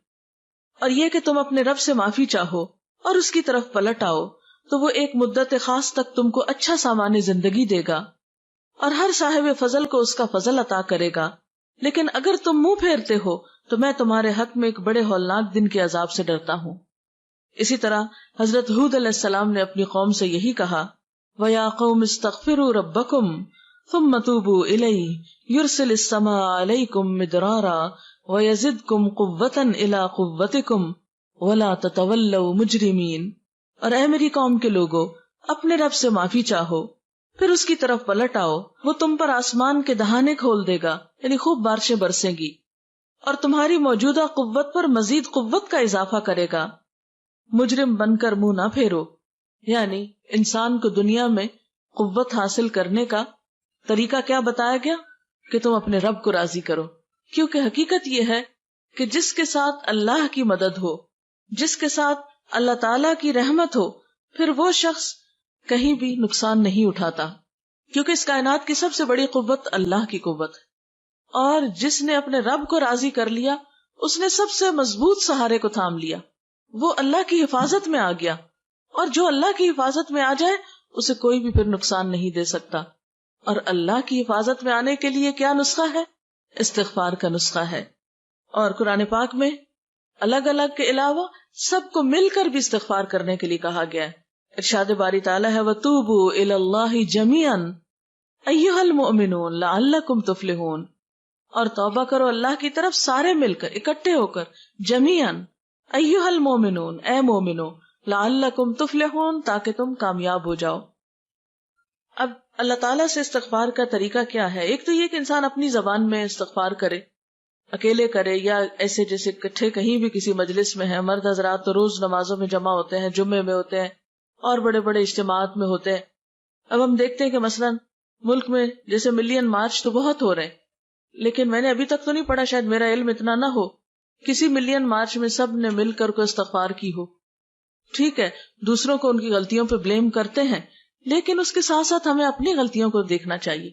اور یہ کہ تم اپنے رب سے معافی چاہو اور اس کی طرف پلٹ آؤ تو وہ ایک مدت خاص تک تم کو اچھا سامان زندگی دے گا اور ہر صاحب فضل کو اس کا فضل عطا کرے گا. لیکن اگر تم منہ پھیرتے ہو تو میں تمہارے حق میں ایک بڑے ہولناک دن کے عذاب سے ڈرتا ہوں. اسی طرح حضرت ہود علیہ السلام نے اپنی قوم سے یہی کہا وَيَا قَوْمِ اسْتَغْفِرُوا رَبَّكُمْ ثُمَّ تُوبُوا إِلَيْهِ يُرْسِلِ السَّمَاءَ عَلَيْكُمْ مِدْرَارًا وَيَزِدْكُمْ قُوَّةً إِلَىٰ قُوَّتِكُمْ وَلَا تَتَوَلَّوْا مُجْرِمِينَ. اور اے میری قوم کے لوگو, اپنے رب سے معافی چاہو پھر اس کی طرف پلٹ آؤ, وہ تم پر آسمان کے دہانے کھول دے گا, یعنی خوب بارشیں برسیں گی, اور تمہاری موجودہ قوت پر مزید قوت کا اضافہ کرے گا. مجرم بن کر منہ نہ پھیرو. یعنی انسان کو دنیا میں قوت حاصل کرنے کا طریقہ کیا بتایا گیا کہ تم اپنے رب کو راضی کرو, کیونکہ حقیقت یہ ہے کہ جس کے ساتھ اللہ کی مدد ہو, جس کے ساتھ اللہ تعالی کی رحمت ہو, پھر وہ شخص کہیں بھی نقصان نہیں اٹھاتا, کیونکہ اس کائنات کی سب سے بڑی قوت اللہ کی قوت ہے. اور جس نے اپنے رب کو راضی کر لیا اس نے سب سے مضبوط سہارے کو تھام لیا, وہ اللہ کی حفاظت میں آ گیا, اور جو اللہ کی حفاظت میں آ جائے اسے کوئی بھی پھر نقصان نہیں دے سکتا. اور اللہ کی حفاظت میں آنے کے لیے کیا نسخہ ہے؟ استغفار کا نسخہ ہے. اور قرآن پاک میں الگ الگ کے علاوہ سب کو مل کر بھی استغفار کرنے کے لیے کہا گیا ہے. ارشاد باری تعالیٰ ہے وَتُوبُوا إِلَى اللَّهِ جَمِيعًا أَيُّهَا الْمُؤْمِنُونَ لَعَلَّكُمْ تُفْلِحُونَ. اور توبہ کرو اللہ کی طرف سارے مل کر, اکٹھے ہو کر, جمیعاً, أَيُّهَا الْمُؤْمِنُونَ, اے مومنو, لَعَلَّكُمْ تُفْلِحُونَ, تاکہ تم کامیاب ہو جاؤ. اب اللہ تعالیٰ سے استغفار کا طریقہ کیا ہے؟ ایک تو یہ کہ انسان اپنی زبان میں استغفار کرے, اکیلے کرے یا ایسے جیسے کٹھے کہیں بھی کسی مجلس میں ہے. مرد حضرات تو روز نمازوں میں جمع ہوتے ہیں, جمعے میں ہوتے ہیں, اور بڑے بڑے اجتماعات میں ہوتے ہیں. اب ہم دیکھتے ہیں کہ مثلاً ملک میں جیسے ملین مارچ تو بہت ہو رہے ہیں، لیکن میں نے ابھی تک تو نہیں پڑھا، شاید میرا علم اتنا نہ ہو، کسی ملین مارچ میں سب نے مل کر کو استغفار کی ہو. ٹھیک ہے، دوسروں کو ان کی غلطیوں پہ بلیم کرتے ہیں، لیکن اس کے ساتھ ساتھ ہمیں اپنی غلطیوں کو دیکھنا چاہیے.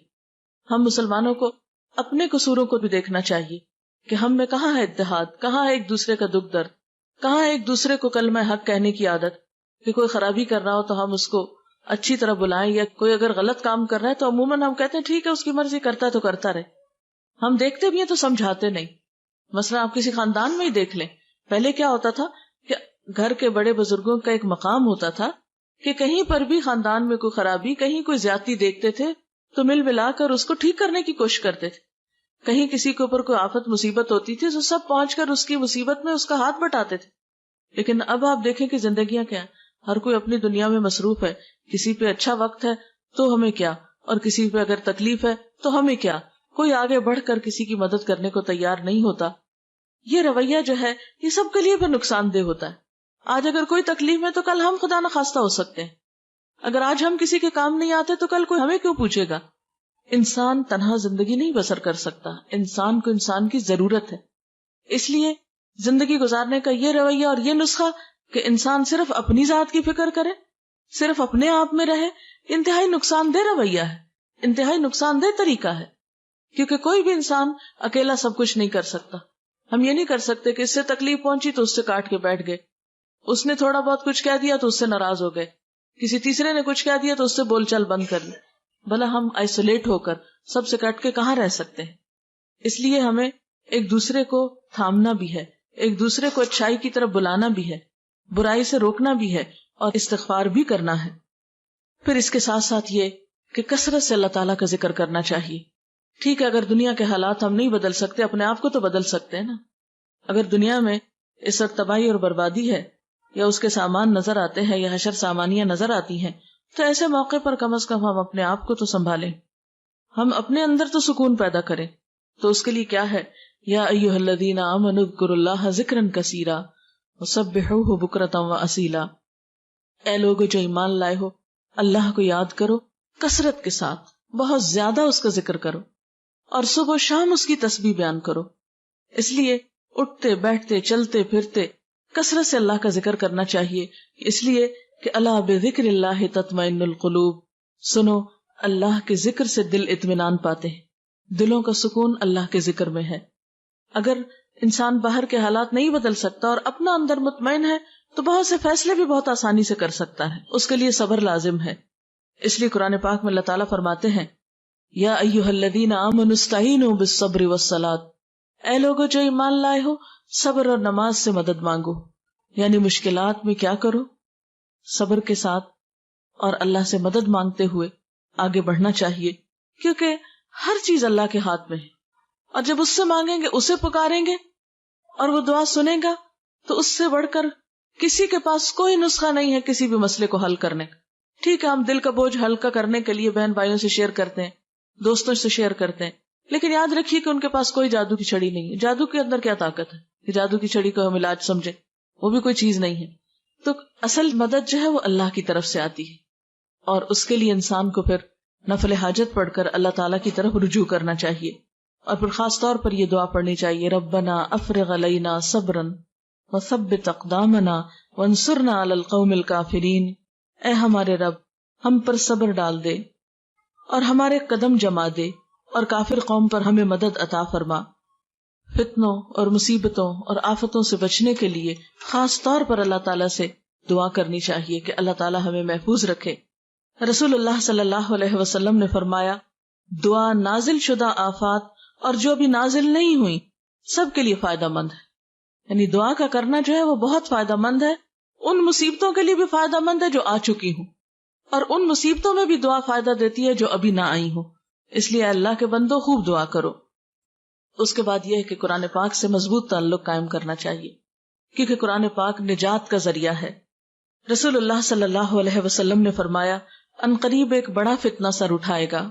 ہم مسلمانوں کو اپنے قصوروں کو بھی دیکھنا چاہیے کہ ہم میں کہاں ہے اتحاد، کہاں ہے ایک دوسرے کا دکھ درد، کہاں ہے ایک دوسرے کو کلمہ حق کہنے کی عادت، کہ کوئی خرابی کر رہا ہو تو ہم اس کو اچھی طرح بلائیں، یا کوئی اگر غلط کام کر رہا ہے تو عموماً ہم کہتے ہیں ٹھیک ہے اس کی مرضی، کرتا ہے تو کرتا رہے. ہم دیکھتے بھی ہیں تو سمجھاتے نہیں. مثلا آپ کسی خاندان میں ہی دیکھ لیں، پہلے کیا ہوتا تھا کہ گھر کے بڑے بزرگوں کا ایک مقام ہوتا تھا کہ کہیں پر بھی خاندان میں کوئی خرابی، کہیں کوئی زیادتی دیکھتے تھے تو مل ملا کر اس کو ٹھیک کرنے کی کوشش کرتے تھے. کہیں کسی کے اوپر کوئی آفت مصیبت ہوتی تھی تو سب پہنچ کر اس کی مصیبت میں اس کا ہاتھ بٹاتے تھے. لیکن اب آپ دیکھیں کہ زندگیاں کیا ہیں، ہر کوئی اپنی دنیا میں مصروف ہے. کسی پہ اچھا وقت ہے تو ہمیں کیا، اور کسی پہ اگر تکلیف ہے تو ہمیں کیا. کوئی آگے بڑھ کر کسی کی مدد کرنے کو تیار نہیں ہوتا. یہ رویہ جو ہے یہ سب کے لیے پھر نقصان دہ ہوتا ہے. آج اگر کوئی تکلیف ہے تو کل ہم خدا نخواستہ ہو سکتے ہیں. اگر آج ہم کسی کے کام نہیں آتے تو کل کوئی ہمیں کیوں پوچھے گا. انسان تنہا زندگی نہیں بسر کر سکتا، انسان کو انسان کی ضرورت ہے. اس لیے زندگی گزارنے کا یہ رویہ اور یہ نسخہ کہ انسان صرف اپنی ذات کی فکر کرے، صرف اپنے آپ میں رہے، انتہائی نقصان دہ رویہ ہے، انتہائی نقصان دہ طریقہ ہے. کیونکہ کوئی بھی انسان اکیلا سب کچھ نہیں کر سکتا. ہم یہ نہیں کر سکتے کہ اس سے تکلیف پہنچی تو اس سے کاٹ کے بیٹھ گئے، اس نے تھوڑا بہت کچھ کہہ دیا تو اس سے ناراض ہو گئے، کسی تیسرے نے کچھ کہہ دیا تو اس سے بول چال بند کر لی. بھلا ہم آئسولیٹ ہو کر سب سے کٹ کے کہاں رہ سکتے ہیں. اس لیے ہمیں ایک دوسرے کو تھامنا بھی ہے، ایک دوسرے کو اچھائی کی طرف بلانا بھی ہے، برائی سے روکنا بھی ہے، اور استغفار بھی کرنا ہے. پھر اس کے ساتھ ساتھ یہ کہ کثرت سے اللہ تعالیٰ کا ذکر کرنا چاہیے. ٹھیک ہے، اگر دنیا کے حالات ہم نہیں بدل سکتے، اپنے آپ کو تو بدل سکتے ہیں نا. اگر دنیا میں اس وقت تباہی اور بربادی ہے، یا اس کے سامان نظر آتے ہیں، یا حشر سامانیاں نظر آتی ہیں، تو ایسے موقع پر کم از کم ہم اپنے آپ کو تو سنبھالیں، ہم اپنے اندر تو سکون پیدا کریں. تو اس کے لیے کیا ہے، یا ایھا الذین آمنوا اذکروا اللہ ذکرا کثیرا وسبحوہ بکرۃ واصیلا. اے لوگو جو ایمان لائے ہو، اللہ کو یاد کرو کثرت کے ساتھ، بہت زیادہ اس کا ذکر کرو، اور صبح و شام اس کی تسبیح بیان کرو. اس لیے اٹھتے بیٹھتے چلتے پھرتے کثرت سے اللہ کا ذکر کرنا چاہیے. اس لیے کہ الا بذکر اللہ تطمئن القلوب، سنو اللہ کے ذکر سے دل اطمینان پاتے ہیں، دلوں کا سکون اللہ کے ذکر میں ہے. اگر انسان باہر کے حالات نہیں بدل سکتا اور اپنا اندر مطمئن ہے تو بہت سے فیصلے بھی بہت آسانی سے کر سکتا ہے. اس کے لیے صبر لازم ہے. اس لیے قرآن پاک میں اللہ تعالیٰ فرماتے ہیں یا ایھا الذین آمنوا استعینوا بالصبر والصلاۃ. اے لوگو جو ایمان لائے ہو، صبر اور نماز سے مدد مانگو. یعنی مشکلات میں کیا کرو، صبر کے ساتھ اور اللہ سے مدد مانگتے ہوئے آگے بڑھنا چاہیے. کیونکہ ہر چیز اللہ کے ہاتھ میں ہے، اور جب اس سے مانگیں گے، اسے پکاریں گے اور وہ دعا سنے گا، تو اس سے بڑھ کر کسی کے پاس کوئی نسخہ نہیں ہے کسی بھی مسئلے کو حل کرنے کا. ٹھیک ہے، ہم دل کا بوجھ ہلکا کرنے کے لیے بہن بھائیوں سے شیئر کرتے ہیں، دوستوں سے شیئر کرتے ہیں، لیکن یاد رکھیے کہ ان کے پاس کوئی جادو کی چھڑی نہیں ہے. جادو کے اندر کیا طاقت ہے کہ جادو کی چھڑی کو ہم علاج سمجھے؟ وہ بھی کوئی چیز نہیں ہے. تو اصل مدد جو ہے وہ اللہ کی طرف سے آتی ہے، اور اس کے لیے انسان کو پھر نفل حاجت پڑھ کر اللہ تعالیٰ کی طرف رجوع کرنا چاہیے. اور پھر خاص طور پر یہ دعا پڑھنی چاہیے، ربنا افرغ علینا صبرا وثبت اقدامنا وانصرنا علی القوم الکافرین. اے ہمارے رب، ہم پر صبر ڈال دے اور ہمارے قدم جما دے، اور کافر قوم پر ہمیں مدد عطا فرما. فتنوں اور مصیبتوں اور آفتوں سے بچنے کے لیے خاص طور پر اللہ تعالیٰ سے دعا کرنی چاہیے کہ اللہ تعالیٰ ہمیں محفوظ رکھے. رسول اللہ صلی اللہ علیہ وسلم نے فرمایا، دعا نازل شدہ آفات اور جو بھی نازل نہیں ہوئی سب کے لیے فائدہ مند ہے. یعنی دعا کا کرنا جو ہے وہ بہت فائدہ مند ہے. ان مصیبتوں کے لیے بھی فائدہ مند ہے جو آ چکی ہوں، اور ان مصیبتوں میں بھی دعا فائدہ دیتی ہے جو ابھی نہ آئی ہوں. اس لیے اللہ کے بندو خوب دعا کرو. اس کے بعد یہ ہے کہ قرآن پاک سے مضبوط تعلق قائم کرنا چاہیے، کیونکہ قرآن پاک نجات کا ذریعہ ہے. رسول اللہ صلی اللہ علیہ وسلم نے فرمایا، ان قریب ایک بڑا فتنہ سر اٹھائے گا.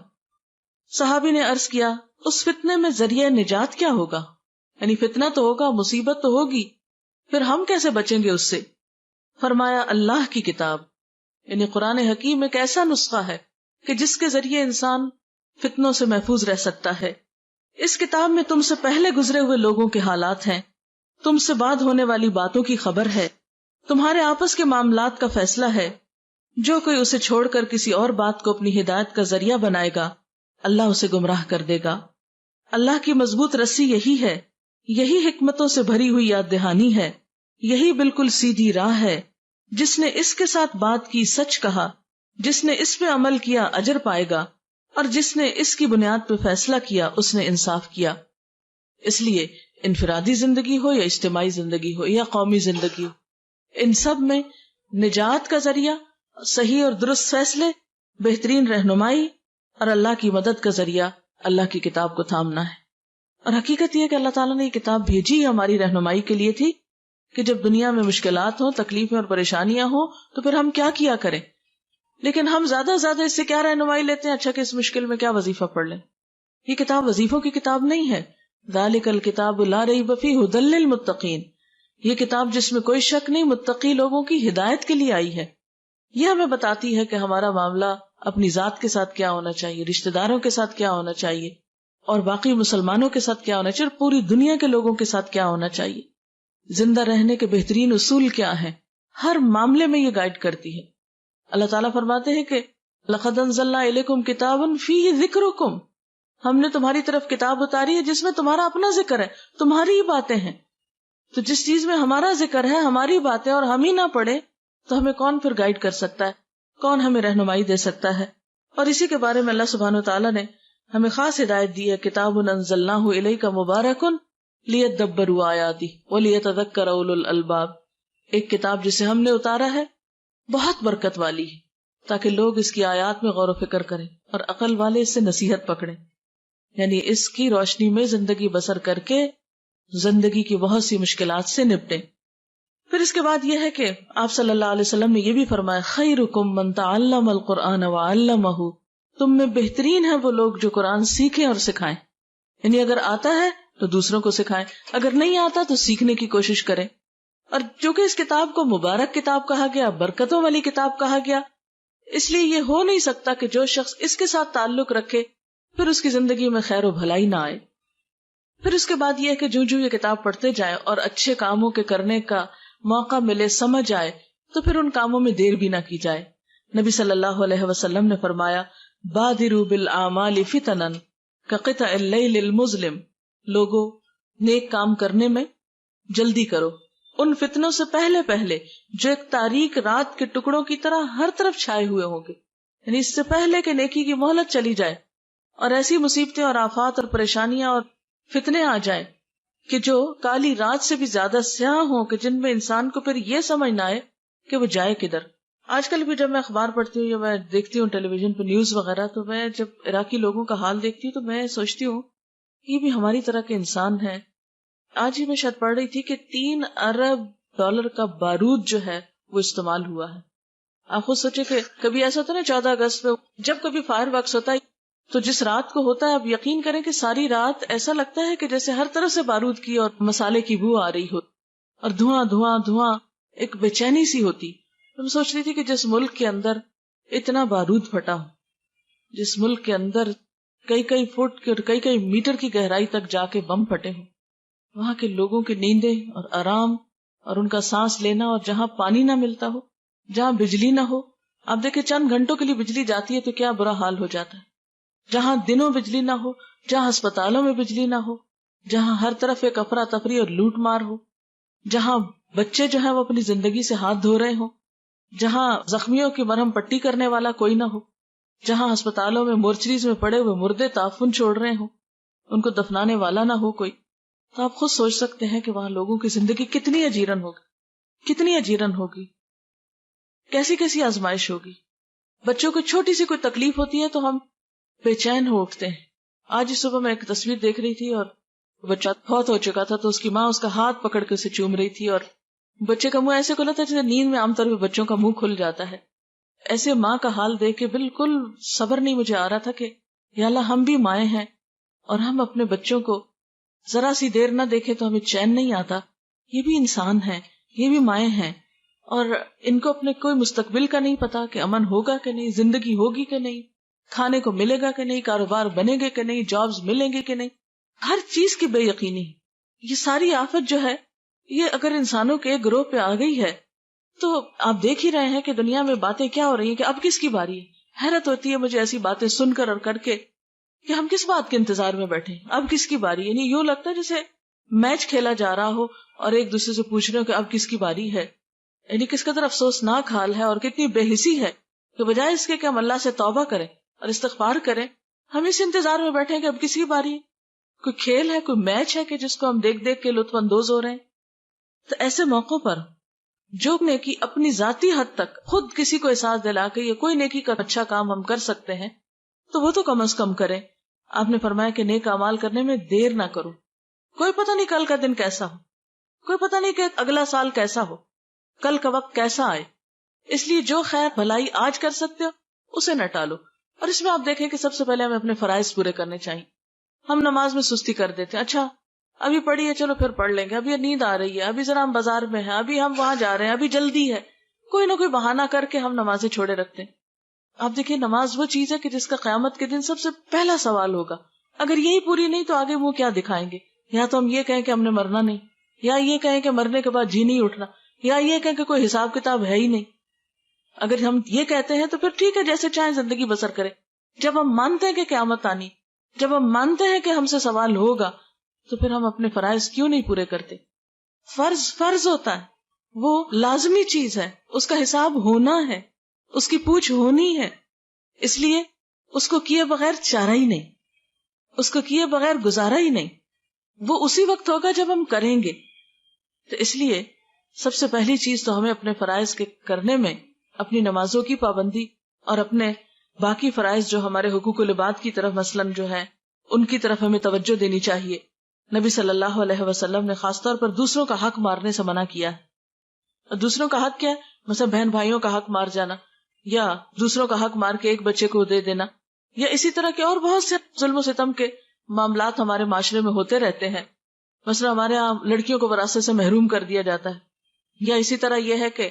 صحابی نے عرض کیا، اس فتنے میں ذریعہ نجات کیا ہوگا؟ یعنی فتنہ تو ہوگا، مصیبت تو ہوگی، پھر ہم کیسے بچیں گے اس سے؟ فرمایا، اللہ کی کتاب. یعنی قرآن حکیم ایک ایسا نسخہ ہے کہ جس کے ذریعے انسان فتنوں سے محفوظ رہ سکتا ہے. اس کتاب میں تم سے پہلے گزرے ہوئے لوگوں کے حالات ہیں، تم سے بعد ہونے والی باتوں کی خبر ہے، تمہارے آپس کے معاملات کا فیصلہ ہے. جو کوئی اسے چھوڑ کر کسی اور بات کو اپنی ہدایت کا ذریعہ بنائے گا اللہ اسے گمراہ کر دے گا. اللہ کی مضبوط رسی یہی ہے، یہی حکمتوں سے بھری ہوئی یاد دہانی ہے، یہی بالکل سیدھی راہ ہے. جس نے اس کے ساتھ بات کی سچ کہا، جس نے اس پہ عمل کیا اجر پائے گا، اور جس نے اس کی بنیاد پہ فیصلہ کیا اس نے انصاف کیا. اس لیے انفرادی زندگی ہو یا اجتماعی زندگی ہو یا قومی زندگی ہو، ان سب میں نجات کا ذریعہ صحیح اور درست فیصلے، بہترین رہنمائی اور اللہ کی مدد کا ذریعہ اللہ کی کتاب کو تھامنا ہے. اور حقیقت یہ کہ اللہ تعالیٰ نے یہ کتاب بھیجی ہماری رہنمائی کے لیے تھی کہ جب دنیا میں مشکلات ہوں، تکلیفیں اور پریشانیاں ہوں تو پھر ہم کیا کیا کریں. لیکن ہم زیادہ سے زیادہ اس سے کیا رہنمائی لیتے ہیں؟ اچھا کہ اس مشکل میں کیا وظیفہ پڑھ لیں. یہ کتاب وظیفوں کی کتاب نہیں ہے. ذالک الکتاب لا ریب فیہ ھدی للمتقین، یہ کتاب جس میں کوئی شک نہیں متقی لوگوں کی ہدایت کے لیے آئی ہے. یہ ہمیں بتاتی ہے کہ ہمارا معاملہ اپنی ذات کے ساتھ کیا ہونا چاہیے، رشتہ داروں کے ساتھ کیا ہونا چاہیے، اور باقی مسلمانوں کے ساتھ کیا ہونا چاہیے، اور پوری دنیا کے لوگوں کے ساتھ کیا ہونا چاہیے. زندہ رہنے کے بہترین اصول کیا ہیں، ہر معاملے میں یہ گائیڈ کرتی ہے. اللہ تعالیٰ فرماتے ہیں کہ لَقَدْ أَنزَلْنَا إِلَيْكُمْ كِتَابًا فِيهِ ذِكْرُكُمْ، ہم نے تمہاری طرف کتاب اتاری ہے جس میں تمہارا اپنا ذکر ہے، تمہاری ہی باتیں ہیں. تو جس چیز میں ہمارا ذکر ہے، ہماری باتیں، اور ہم ہی نہ پڑھے تو ہمیں کون پھر گائیڈ کر سکتا ہے، کون ہمیں رہنمائی دے سکتا ہے. اور اسی کے بارے میں اللہ سبحانہ وتعالیٰ نے ہمیں خاص ہدایت دی ہے، کتاب انزلناہ الیک مبارک لیدبروا آیاتہ ولیتذکر اولو الالباب، ایک کتاب جسے ہم نے اتارا ہے بہت برکت والی ہے تاکہ لوگ اس کی آیات میں غور و فکر کریں اور عقل والے اس سے نصیحت پکڑیں، یعنی اس کی روشنی میں زندگی بسر کر کے زندگی کی بہت سی مشکلات سے نپٹیں. پھر اس کے بعد یہ ہے کہ آپ صلی اللہ علیہ وسلم نے یہ بھی فرمایا، خیرکم من تعلم القرآن وعلمہ، تم میں بہترین ہے وہ لوگ جو قرآن سیکھیں اور سکھائیں. یعنی اگر آتا ہے تو دوسروں کو سکھائیں، اگر نہیں آتا تو سیکھنے کی کوشش کریں. اور چونکہ اس کتاب کو مبارک کتاب کہا گیا، برکتوں والی کتاب کہا گیا، اس لیے یہ ہو نہیں سکتا کہ جو شخص اس کے ساتھ تعلق رکھے پھر اس کی زندگی میں خیر و بھلائی نہ آئے. پھر اس کے بعد یہ ہے کہ جو یہ کتاب پڑھتے جائیں اور اچھے کاموں کے کرنے کا موقع ملے، سمجھ آئے، تو پھر ان کاموں میں دیر بھی نہ کی جائے. نبی صلی اللہ علیہ وسلم نے فرمایا، بادروا بالاعمال فتنا کقطع اللیل المظلم، لوگو نیک کام کرنے میں جلدی کرو ان فتنوں سے پہلے جو ایک تاریک رات کے ٹکڑوں کی طرح ہر طرف چھائے ہوئے ہوں گے. یعنی اس سے پہلے کہ نیکی کی مہلت چلی جائے اور ایسی مصیبتیں اور آفات اور پریشانیاں اور فتنے آ جائیں کہ جو کالی رات سے بھی زیادہ سیاہ ہوں، کہ جن میں انسان کو پھر یہ سمجھ نہ آئے کہ وہ جائے کدھر. آج کل بھی جب میں اخبار پڑھتی ہوں یا میں دیکھتی ہوں ٹیلی ویژن پہ نیوز وغیرہ، تو میں جب عراقی لوگوں کا حال دیکھتی ہوں تو میں سوچتی ہوں یہ بھی ہماری طرح کے انسان ہیں. آج ہی میں شاید پڑھ رہی تھی کہ 3 ارب ڈالر کا بارود جو ہے وہ استعمال ہوا ہے. آپ خود سوچے کہ کبھی ایسا ہوتا ہے نا 14 اگست پہ جب کبھی فائر ورکس ہوتا ہے تو جس رات کو ہوتا ہے، آپ یقین کریں کہ ساری رات ایسا لگتا ہے کہ جیسے ہر طرف سے بارود کی اور مسالے کی بو آ رہی ہو اور دھواں دھواں دھواں، ایک بے چینی سی ہوتی. تو میں سوچ رہی تھی کہ جس ملک کے اندر اتنا بارود پھٹا ہو، جس ملک کے اندر کئی فٹ اور کئی میٹر کی گہرائی تک جا کے بم پھٹے ہوں، وہاں کے لوگوں کی نیندیں اور آرام اور ان کا سانس لینا، اور جہاں پانی نہ ملتا ہو، جہاں بجلی نہ ہو، آپ دیکھیں چند گھنٹوں کے لیے بجلی جاتی ہے تو کیا برا حال ہو جاتا ہے. جہاں دنوں بجلی نہ ہو، جہاں اسپتالوں میں بجلی نہ ہو، جہاں ہر طرف ایک افراتفری اور لوٹ مار ہو، جہاں بچے جو ہیں وہ اپنی زندگی سے ہاتھ دھو رہے ہوں، جہاں زخمیوں کی مرہم پٹی کرنے والا کوئی نہ ہو، جہاں اسپتالوں میں مورچریز میں پڑے ہوئے مردے تعفن چھوڑ رہے ہوں، ان کو دفنانے والا نہ ہو کوئی، تو آپ خود سوچ سکتے ہیں کہ وہاں لوگوں کی زندگی کتنی اجیرن ہوگی، کیسی کیسی آزمائش ہوگی. بچوں کو چھوٹی سی کوئی تکلیف ہوتی ہے تو ہم بے چین ہو اٹھتے ہیں. آج ہی صبح میں ایک تصویر دیکھ رہی تھی اور بچہ بہت ہو چکا تھا تو اس کی ماں اس کا ہاتھ پکڑ کے اسے چوم رہی تھی، اور بچے کا منہ ایسے کھلا تھا جیسے نیند میں عام طور پہ بچوں کا منہ کھل جاتا ہے. ایسے ماں کا حال دیکھ کے بالکل صبر نہیں مجھے آ رہا تھا کہ یا اللہ ہم بھی مائیں ہیں اور ہم اپنے بچوں کو ذرا سی دیر نہ دیکھے تو ہمیں چین نہیں آتا. یہ بھی انسان ہیں، یہ بھی مائیں ہیں، اور ان کو اپنے کوئی مستقبل کا نہیں پتا کہ امن ہوگا کہ نہیں، زندگی ہوگی کہ نہیں، کھانے کو ملے گا کہ نہیں، کاروبار بنے گے کہ نہیں، جابز ملیں گے کہ نہیں، ہر چیز کی بے یقینی. یہ ساری آفت جو ہے یہ اگر انسانوں کے ایک گروہ پہ آ گئی ہے تو آپ دیکھ ہی رہے ہیں کہ دنیا میں باتیں کیا ہو رہی ہیں کہ اب کس کی باری ہے. حیرت ہوتی ہے مجھے ایسی باتیں سن کر اور کر کے کہ ہم کس بات کے انتظار میں بیٹھے ہیں، اب کس کی باری ہے. یعنی یوں لگتا ہے جیسے میچ کھیلا جا رہا ہو اور ایک دوسرے سے پوچھ رہے ہو کہ اب کس کی باری ہے. یعنی کس قدر افسوسناک حال ہے اور کتنی بے حسی ہے کہ بجائے اس کے کہ ہم اللہ سے توبہ کریں اور استغفار کریں، ہم اس انتظار میں بیٹھے ہیں کہ اب کس کی باری ہے. کوئی کھیل ہے، کوئی میچ ہے کہ جس کو ہم دیکھ دیکھ کے لطف اندوز ہو رہے ہیں. تو ایسے موقعوں پر جو نیکی اپنی ذاتی حد تک خود کسی کو احساس دلا کے یہ کوئی نیکی کا اچھا کام ہم کر سکتے ہیں تو وہ تو کم از کم کریں. آپ نے فرمایا کہ نیک اعمال کرنے میں دیر نہ کرو. کوئی پتہ نہیں کل کا دن کیسا ہو، کوئی پتہ نہیں کہ اگلا سال کیسا ہو، کل کا وقت کیسا آئے. اس لیے جو خیر بھلائی آج کر سکتے ہو اسے نہ ٹالو. اور اس میں آپ دیکھیں کہ سب سے پہلے ہمیں اپنے فرائض پورے کرنے چاہیے. ہم نماز میں سستی کر دیتے ہیں، اچھا ابھی پڑھی ہے چلو پھر پڑھ لیں گے، ابھی نیند آ رہی ہے، ابھی ذرا ہم بازار میں ہیں، ابھی ہم وہاں جا رہے ہیں، ابھی جلدی ہے، کوئی نہ کوئی بہانہ کر کے ہم نمازیں چھوڑے رکھتے ہیں. آپ دیکھیں نماز وہ چیز ہے کہ جس کا قیامت کے دن سب سے پہلا سوال ہوگا. اگر یہی پوری نہیں تو آگے وہ کیا دکھائیں گے؟ یا تو ہم یہ کہیں کہ ہم نے مرنا نہیں، یا یہ کہیں کہ مرنے کے بعد جی نہیں اٹھنا، یا یہ کہیں کہ کوئی حساب کتاب ہے ہی نہیں. اگر ہم یہ کہتے ہیں تو پھر ٹھیک ہے، جیسے چاہیں زندگی بسر کریں. جب ہم مانتے ہیں کہ قیامت آنی، جب ہم مانتے ہیں کہ ہم سے سوال ہوگا، تو پھر ہم اپنے فرائض کیوں نہیں پورے کرتے؟ فرض ہوتا ہے، وہ لازمی چیز ہے، اس کا حساب ہونا ہے، اس کی پوچھ ہونی ہے. اس لیے اس کو کیے بغیر چارہ ہی نہیں، اس کو کیے بغیر گزارا ہی نہیں. وہ اسی وقت ہوگا جب ہم کریں گے. تو اس لیے سب سے پہلی چیز تو ہمیں اپنے فرائض کے کرنے میں اپنی نمازوں کی پابندی اور اپنے باقی فرائض جو ہمارے حقوق العباد کی طرف مثلاً جو ہے ان کی طرف ہمیں توجہ دینی چاہیے. نبی صلی اللہ علیہ وسلم نے خاص طور پر دوسروں کا حق مارنے سے منع کیا ہے. اور دوسروں کا حق کیا ہے؟ مثلا بہن بھائیوں کا حق مار جانا، یا دوسروں کا حق مار کے ایک بچے کو دے دینا، یا اسی طرح کے اور بہت سے ظلم و ستم کے معاملات ہمارے معاشرے میں ہوتے رہتے ہیں. مثلا ہمارے یہاں لڑکیوں کو وراثت سے محروم کر دیا جاتا ہے، یا اسی طرح یہ ہے کہ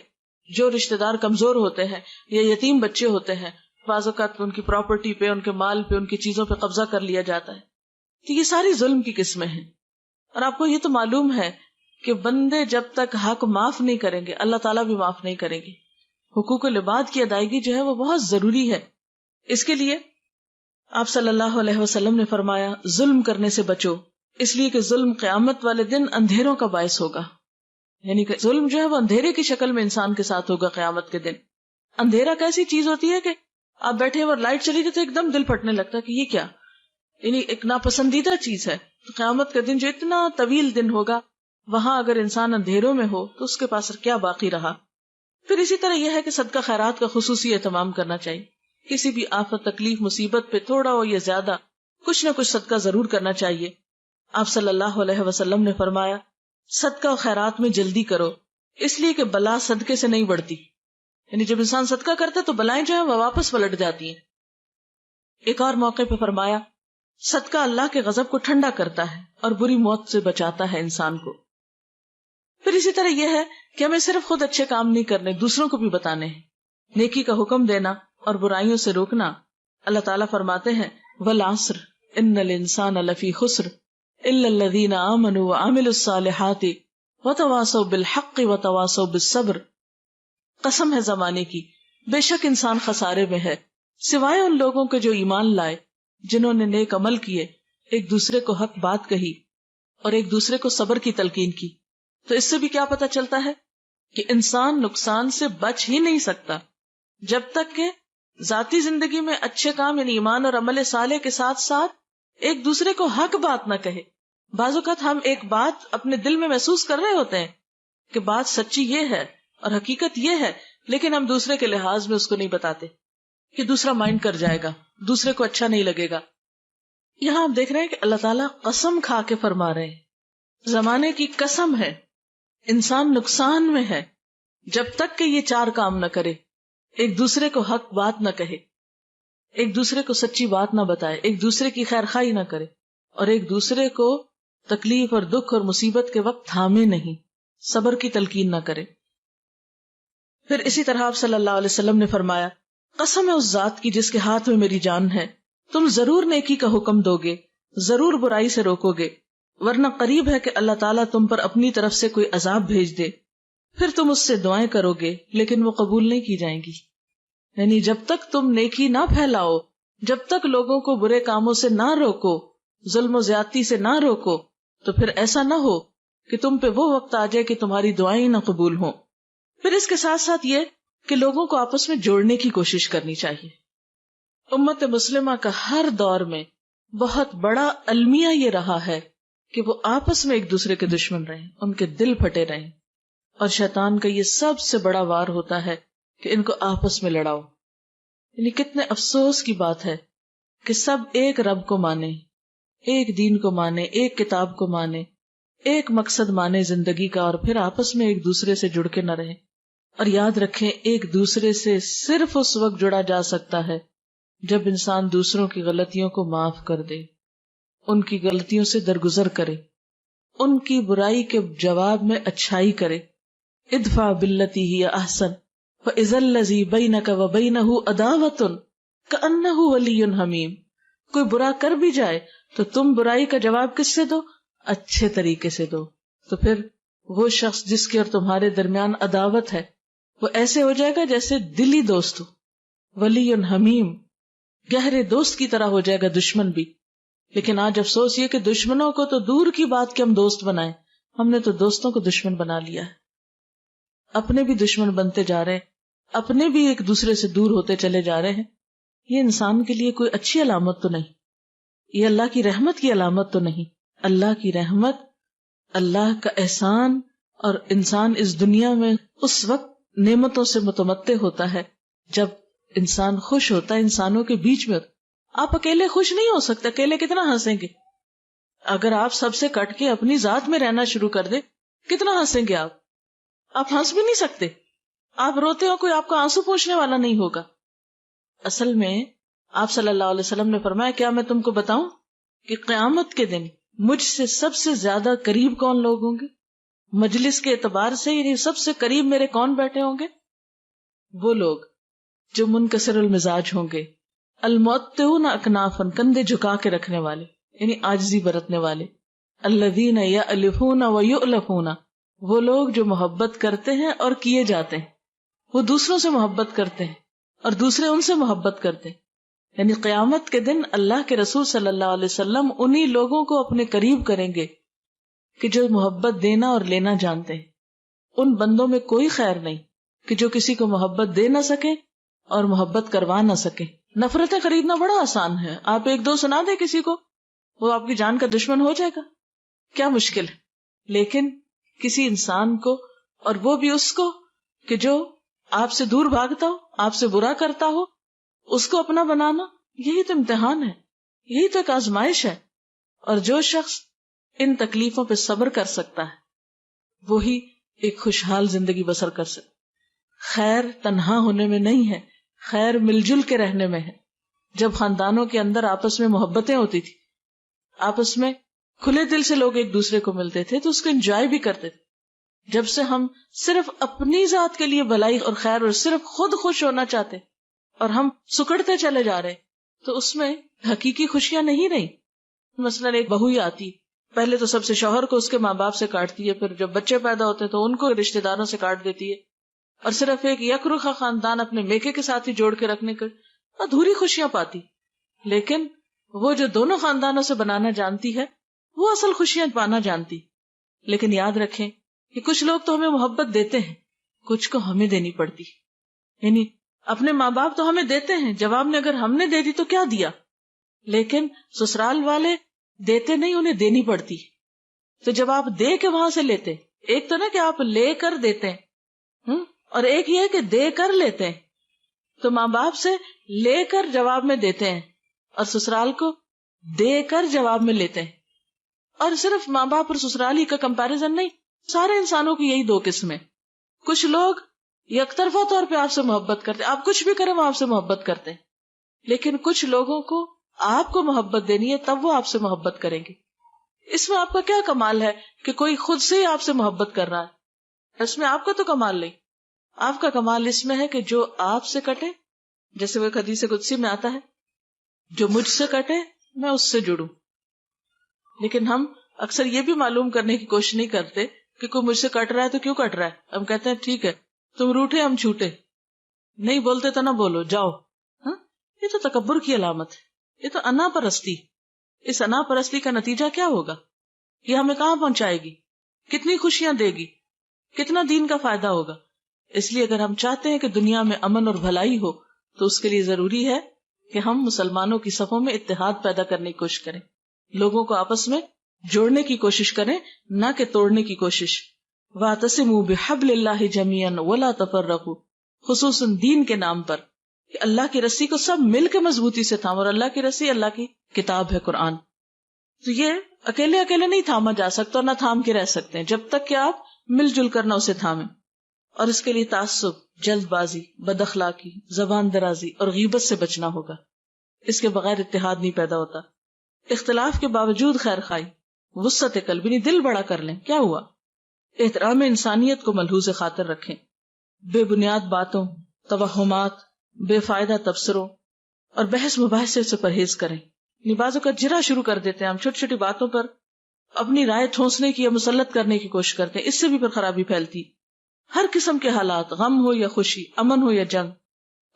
جو رشتہ دار کمزور ہوتے ہیں یا یتیم بچے ہوتے ہیں، بعض اوقات ان کی پراپرٹی پہ، ان کے مال پہ، ان کی چیزوں پہ قبضہ کر لیا جاتا ہے. تو یہ ساری ظلم کی قسمیں ہیں. اور آپ کو یہ تو معلوم ہے کہ بندے جب تک حق معاف نہیں کریں گے اللہ تعالیٰ بھی معاف نہیں کریں گے. حقوق العباد کی ادائیگی جو ہے وہ بہت ضروری ہے. اس کے لیے آپ صلی اللہ علیہ وسلم نے فرمایا ظلم کرنے سے بچو، اس لیے کہ ظلم قیامت والے دن اندھیروں کا باعث ہوگا. یعنی کہ ظلم جو ہے وہ اندھیرے کی شکل میں انسان کے ساتھ ہوگا قیامت کے دن. اندھیرا کیسی چیز ہوتی ہے کہ آپ بیٹھے اور لائٹ چلی گئی تو ایک دم دل پھٹنے لگتا ہے کہ یہ کیا، یعنی ایک ناپسندیدہ چیز ہے. تو قیامت کا دن جو اتنا طویل دن ہوگا، وہاں اگر انسان اندھیروں میں ہو تو اس کے پاس کیا باقی رہا. پھر اسی طرح یہ ہے کہ صدقہ خیرات کا خصوصی اہتمام کرنا چاہیے. کسی بھی آفت، تکلیف، مصیبت پہ تھوڑا ہو یا زیادہ کچھ نہ کچھ صدقہ ضرور کرنا چاہیے. آپ صلی اللہ علیہ وسلم نے فرمایا صدقہ و خیرات میں جلدی کرو، اس لیے کہ بلا صدقے سے نہیں بڑھتی. یعنی جب انسان صدقہ کرتا ہے تو بلائیں جو ہیں وہ واپس پلٹ جاتی ہیں. ایک اور موقع پہ فرمایا صدقہ اللہ کے غضب کو ٹھنڈا کرتا ہے اور بری موت سے بچاتا ہے انسان کو. پھر اسی طرح یہ ہے کہ ہمیں صرف خود اچھے کام نہیں کرنے، دوسروں کو بھی بتانے ہیں. نیکی کا حکم دینا اور برائیوں سے روکنا. اللہ تعالیٰ فرماتے ہیں والعصر ان الانسان لفی خسر الا الذین آمنوا وعملوا الصالحات وتواصوا بالحق وتواصوا بالصبر. قسم ہے زمانے کی، بے شک انسان خسارے میں ہے سوائے ان لوگوں کے جو ایمان لائے، جنہوں نے نیک عمل کیے، ایک دوسرے کو حق بات کہی اور ایک دوسرے کو صبر کی تلقین کی. تو اس سے بھی کیا پتہ چلتا ہے کہ انسان نقصان سے بچ ہی نہیں سکتا جب تک کہ ذاتی زندگی میں اچھے کام یعنی ایمان اور عمل صالح کے ساتھ ساتھ ایک دوسرے کو حق بات نہ کہے. بعض اوقات ہم ایک بات اپنے دل میں محسوس کر رہے ہوتے ہیں کہ بات سچی یہ ہے اور حقیقت یہ ہے، لیکن ہم دوسرے کے لحاظ میں اس کو نہیں بتاتے کہ دوسرا مائنڈ کر جائے گا، دوسرے کو اچھا نہیں لگے گا. یہاں آپ دیکھ رہے ہیں کہ اللہ تعالیٰ قسم کھا کے فرما رہے ہیں، زمانے کی قسم ہے، انسان نقصان میں ہے جب تک کہ یہ چار کام نہ کرے. ایک دوسرے کو حق بات نہ کہے، ایک دوسرے کو سچی بات نہ بتائے، ایک دوسرے کی خیر خواہی نہ کرے، اور ایک دوسرے کو تکلیف اور دکھ اور مصیبت کے وقت تھامے نہیں، صبر کی تلقین نہ کرے. پھر اسی طرح آپ صلی اللہ علیہ وسلم نے فرمایا، قسم ہے اس ذات کی جس کے ہاتھ میں میری جان ہے، تم ضرور نیکی کا حکم دو گے، ضرور برائی سے روکو گے، ورنہ قریب ہے کہ اللہ تعالیٰ تم پر اپنی طرف سے کوئی عذاب بھیج دے، پھر تم اس سے دعائیں کرو گے لیکن وہ قبول نہیں کی جائیں گی۔ یعنی جب تک تم نیکی نہ پھیلاؤ، جب تک لوگوں کو برے کاموں سے نہ روکو، ظلم و زیادتی سے نہ روکو، تو پھر ایسا نہ ہو کہ تم پہ وہ وقت آ جائے کہ تمہاری دعائیں نہ قبول ہوں۔ پھر اس کے ساتھ ساتھ یہ کہ لوگوں کو آپس میں جوڑنے کی کوشش کرنی چاہیے۔ امت مسلمہ کا ہر دور میں بہت بڑا المیہ یہ رہا ہے کہ وہ آپس میں ایک دوسرے کے دشمن رہیں، ان کے دل پھٹے رہیں، اور شیطان کا یہ سب سے بڑا وار ہوتا ہے کہ ان کو آپس میں لڑاؤ۔ یعنی کتنے افسوس کی بات ہے کہ سب ایک رب کو مانے، ایک دین کو مانے، ایک کتاب کو مانے، ایک مقصد مانے زندگی کا، اور پھر آپس میں ایک دوسرے سے جڑ کے نہ رہیں۔ اور یاد رکھیں، ایک دوسرے سے صرف اس وقت جڑا جا سکتا ہے جب انسان دوسروں کی غلطیوں کو معاف کر دے، ان کی غلطیوں سے درگزر کرے، ان کی برائی کے جواب میں اچھائی کرے۔ ادفع باللتی ہی احسن فاذا الذی بینک وبینہ عداوۃ کأنہ ولی حمیم۔ کوئی برا کر بھی جائے تو تم برائی کا جواب کس سے دو؟ اچھے طریقے سے دو، تو پھر وہ شخص جس کے اور تمہارے درمیان عداوت ہے وہ ایسے ہو جائے گا جیسے دلی دوست ہو، ولی حمیم، گہرے دوست کی طرح ہو جائے گا دشمن بھی۔ لیکن آج افسوس یہ کہ دشمنوں کو تو دور کی بات کہ ہم دوست بنائیں، ہم نے تو دوستوں کو دشمن بنا لیا ہے، اپنے بھی دشمن بنتے جا رہے ہیں، اپنے بھی ایک دوسرے سے دور ہوتے چلے جا رہے ہیں۔ یہ انسان کے لیے کوئی اچھی علامت تو نہیں، یہ اللہ کی رحمت کی علامت تو نہیں۔ اللہ کی رحمت، اللہ کا احسان، اور انسان اس دنیا میں اس وقت نعمتوں سے متمتع ہوتا ہے جب انسان خوش ہوتا ہے، انسانوں کے بیچ میں ہوتا۔ آپ اکیلے خوش نہیں ہو سکتے، اکیلے کتنا ہنسیں گے؟ اگر آپ سب سے کٹ کے اپنی ذات میں رہنا شروع کر دیں، کتنا ہنسیں گے آپ ہنس بھی نہیں سکتے۔ آپ روتے ہو، کوئی آپ کا آنسو پوچھنے والا نہیں ہوگا۔ اصل میں آپ صلی اللہ علیہ وسلم نے فرمایا، کیا میں تم کو بتاؤں کہ قیامت کے دن مجھ سے سب سے زیادہ قریب کون لوگ ہوں گے؟ مجلس کے اعتبار سے یعنی سب سے قریب میرے کون بیٹھے ہوں گے؟ وہ لوگ جو منکسر المزاج ہوں گے، المعطئون اکنافا، کندھے جھکا کے رکھنے والے، یعنی عاجزی برتنے والے، الذین یألفون ویؤلفون، وہ لوگ جو محبت کرتے ہیں اور کیے جاتے ہیں، وہ دوسروں سے محبت کرتے ہیں اور دوسرے ان سے محبت کرتے ہیں۔ یعنی قیامت کے دن اللہ کے رسول صلی اللہ علیہ وسلم انہی لوگوں کو اپنے قریب کریں گے کہ جو محبت دینا اور لینا جانتے ہیں۔ ان بندوں میں کوئی خیر نہیں کہ جو کسی کو محبت دے نہ سکے اور محبت کروا نہ سکے۔ نفرتیں خریدنا بڑا آسان ہے، آپ ایک دو سنا دیں کسی کو، وہ آپ کی جان کا دشمن ہو جائے گا، کیا مشکل ہے۔ لیکن کسی انسان کو، اور وہ بھی اس کو کہ جو آپ سے دور بھاگتا ہو، آپ سے برا کرتا ہو، اس کو اپنا بنانا، یہی تو امتحان ہے، یہی تو ایک آزمائش ہے۔ اور جو شخص ان تکلیفوں پہ صبر کر سکتا ہے وہی ایک خوشحال زندگی بسر کر سکتا۔ خیر تنہا ہونے میں نہیں ہے، خیر مل جل کے رہنے میں ہے۔ جب خاندانوں کے اندر آپس میں محبتیں ہوتی تھی، آپس میں کھلے دل سے لوگ ایک دوسرے کو ملتے تھے تو اس کو انجوائے بھی کرتے تھے۔ جب سے ہم صرف اپنی ذات کے لیے بھلائی اور خیر اور صرف خود خوش ہونا چاہتے اور ہم سکڑتے چلے جا رہے تو اس میں حقیقی خوشیاں نہیں رہی۔ مثلا ایک بہو ہی آتی، پہلے تو سب سے شوہر کو اس کے ماں باپ سے کاٹتی ہے، پھر جب بچے پیدا ہوتے ہیں تو ان کو رشتہ داروں سے کاٹ دیتی ہے، اور صرف ایک یکرخا خاندان اپنے میکے کے ساتھ ہی جوڑ کے رکھنے کے ادھوری خوشیاں پاتی۔ لیکن وہ جو دونوں خاندانوں سے بنانا جانتی ہے وہ اصل خوشیاں پانا جانتی۔ لیکن یاد رکھیں کہ کچھ لوگ تو ہمیں محبت دیتے ہیں، کچھ کو ہمیں دینی پڑتی۔ یعنی اپنے ماں باپ تو ہمیں دیتے ہیں، جواب میں اگر ہم نے دے دی تو کیا دیا، لیکن سسرال والے دیتے نہیں، انہیں دینی پڑتی۔ تو جب آپ دے کے وہاں سے لیتے، ایک تو نا کہ آپ لے کر دیتے ہیں، اور ایک یہ کہ دے کر لیتے ہیں، تو ماں باپ سے لے کر جواب میں دیتے ہیں اور سسرال کو دے کر جواب میں لیتے ہیں۔ اور صرف ماں باپ اور سسرال ہی کا کمپیریزن نہیں، سارے انسانوں کی یہی دو قسمیں۔ کچھ لوگ یک طرفہ طور پہ آپ سے محبت کرتے، آپ کچھ بھی کریں وہ آپ سے محبت کرتے ہیں، لیکن کچھ لوگوں کو آپ کو محبت دینی ہے تب وہ آپ سے محبت کریں گے۔ اس میں آپ کا کیا کمال ہے کہ کوئی خود سے ہی آپ سے محبت کر رہا ہے، اس میں آپ کا تو کمال نہیں۔ آپ کا کمال اس میں ہے کہ جو آپ سے کٹے، جیسے وہ حدیث قدسی میں آتا ہے، جو مجھ سے کٹے میں اس سے جڑوں. لیکن ہم اکثر یہ بھی معلوم کرنے کی کوشش نہیں کرتے کہ کوئی مجھ سے کٹ رہا ہے تو کیوں کٹ رہا ہے. ہم کہتے ہیں ٹھیک ہے تم روٹھے ہم چھوٹے، نہیں بولتے تو نہ بولو جاؤ. ہاں، یہ تو تکبر کی علامت ہے، یہ تو انا پرستی. اس انا پرستی کا نتیجہ کیا ہوگا؟ یہ ہمیں کہاں پہنچائے گی؟ کتنی خوشیاں دے گی؟ کتنا دین کا فائدہ ہوگا؟ اس لیے اگر ہم چاہتے ہیں کہ دنیا میں امن اور بھلائی ہو تو اس کے لیے ضروری ہے کہ ہم مسلمانوں کی صفوں میں اتحاد پیدا کرنے کی کوشش کریں، لوگوں کو آپس میں جوڑنے کی کوشش کریں، نہ کہ توڑنے کی کوشش. وَاعْتَصِمُوا بِحَبْلِ اللَّهِ جَمِيعًا وَلَا تَفَرَّقُوا، خصوصاً دین کے نام پر کہ اللہ کی رسی کو سب مل کے مضبوطی سے تھام، اور اللہ کی رسی اللہ کی کتاب ہے قرآن. تو یہ اکیلے اکیلے نہیں تھاما جا سکتا اور نہ تھام کے رہ سکتے ہیں جب تک کہ آپ مل جل کر نہ اسے تھامیں. اور اس کے لیے تعصب، جلد بازی، بد اخلاقی، زبان درازی اور غیبت سے بچنا ہوگا. اس کے بغیر اتحاد نہیں پیدا ہوتا. اختلاف کے باوجود خیر خواہی، وسعت قلب، یعنی دل بڑا کر لیں. کیا ہوا؟ احترام انسانیت کو ملحوظ خاطر رکھیں. بے بنیاد باتوں، توہمات، بے فائدہ تبصروں اور بحث مباحثے سے پرہیز کریں. بعضوں کا جرا شروع کر دیتے ہیں ہم چھوٹی چھوٹی باتوں پر اپنی رائے ٹھونسنے کی یا مسلط کرنے کی کوشش کرتے ہیں. اس سے بھی پھر خرابی پھیلتی. ہر قسم کے حالات، غم ہو یا خوشی، امن ہو یا جنگ،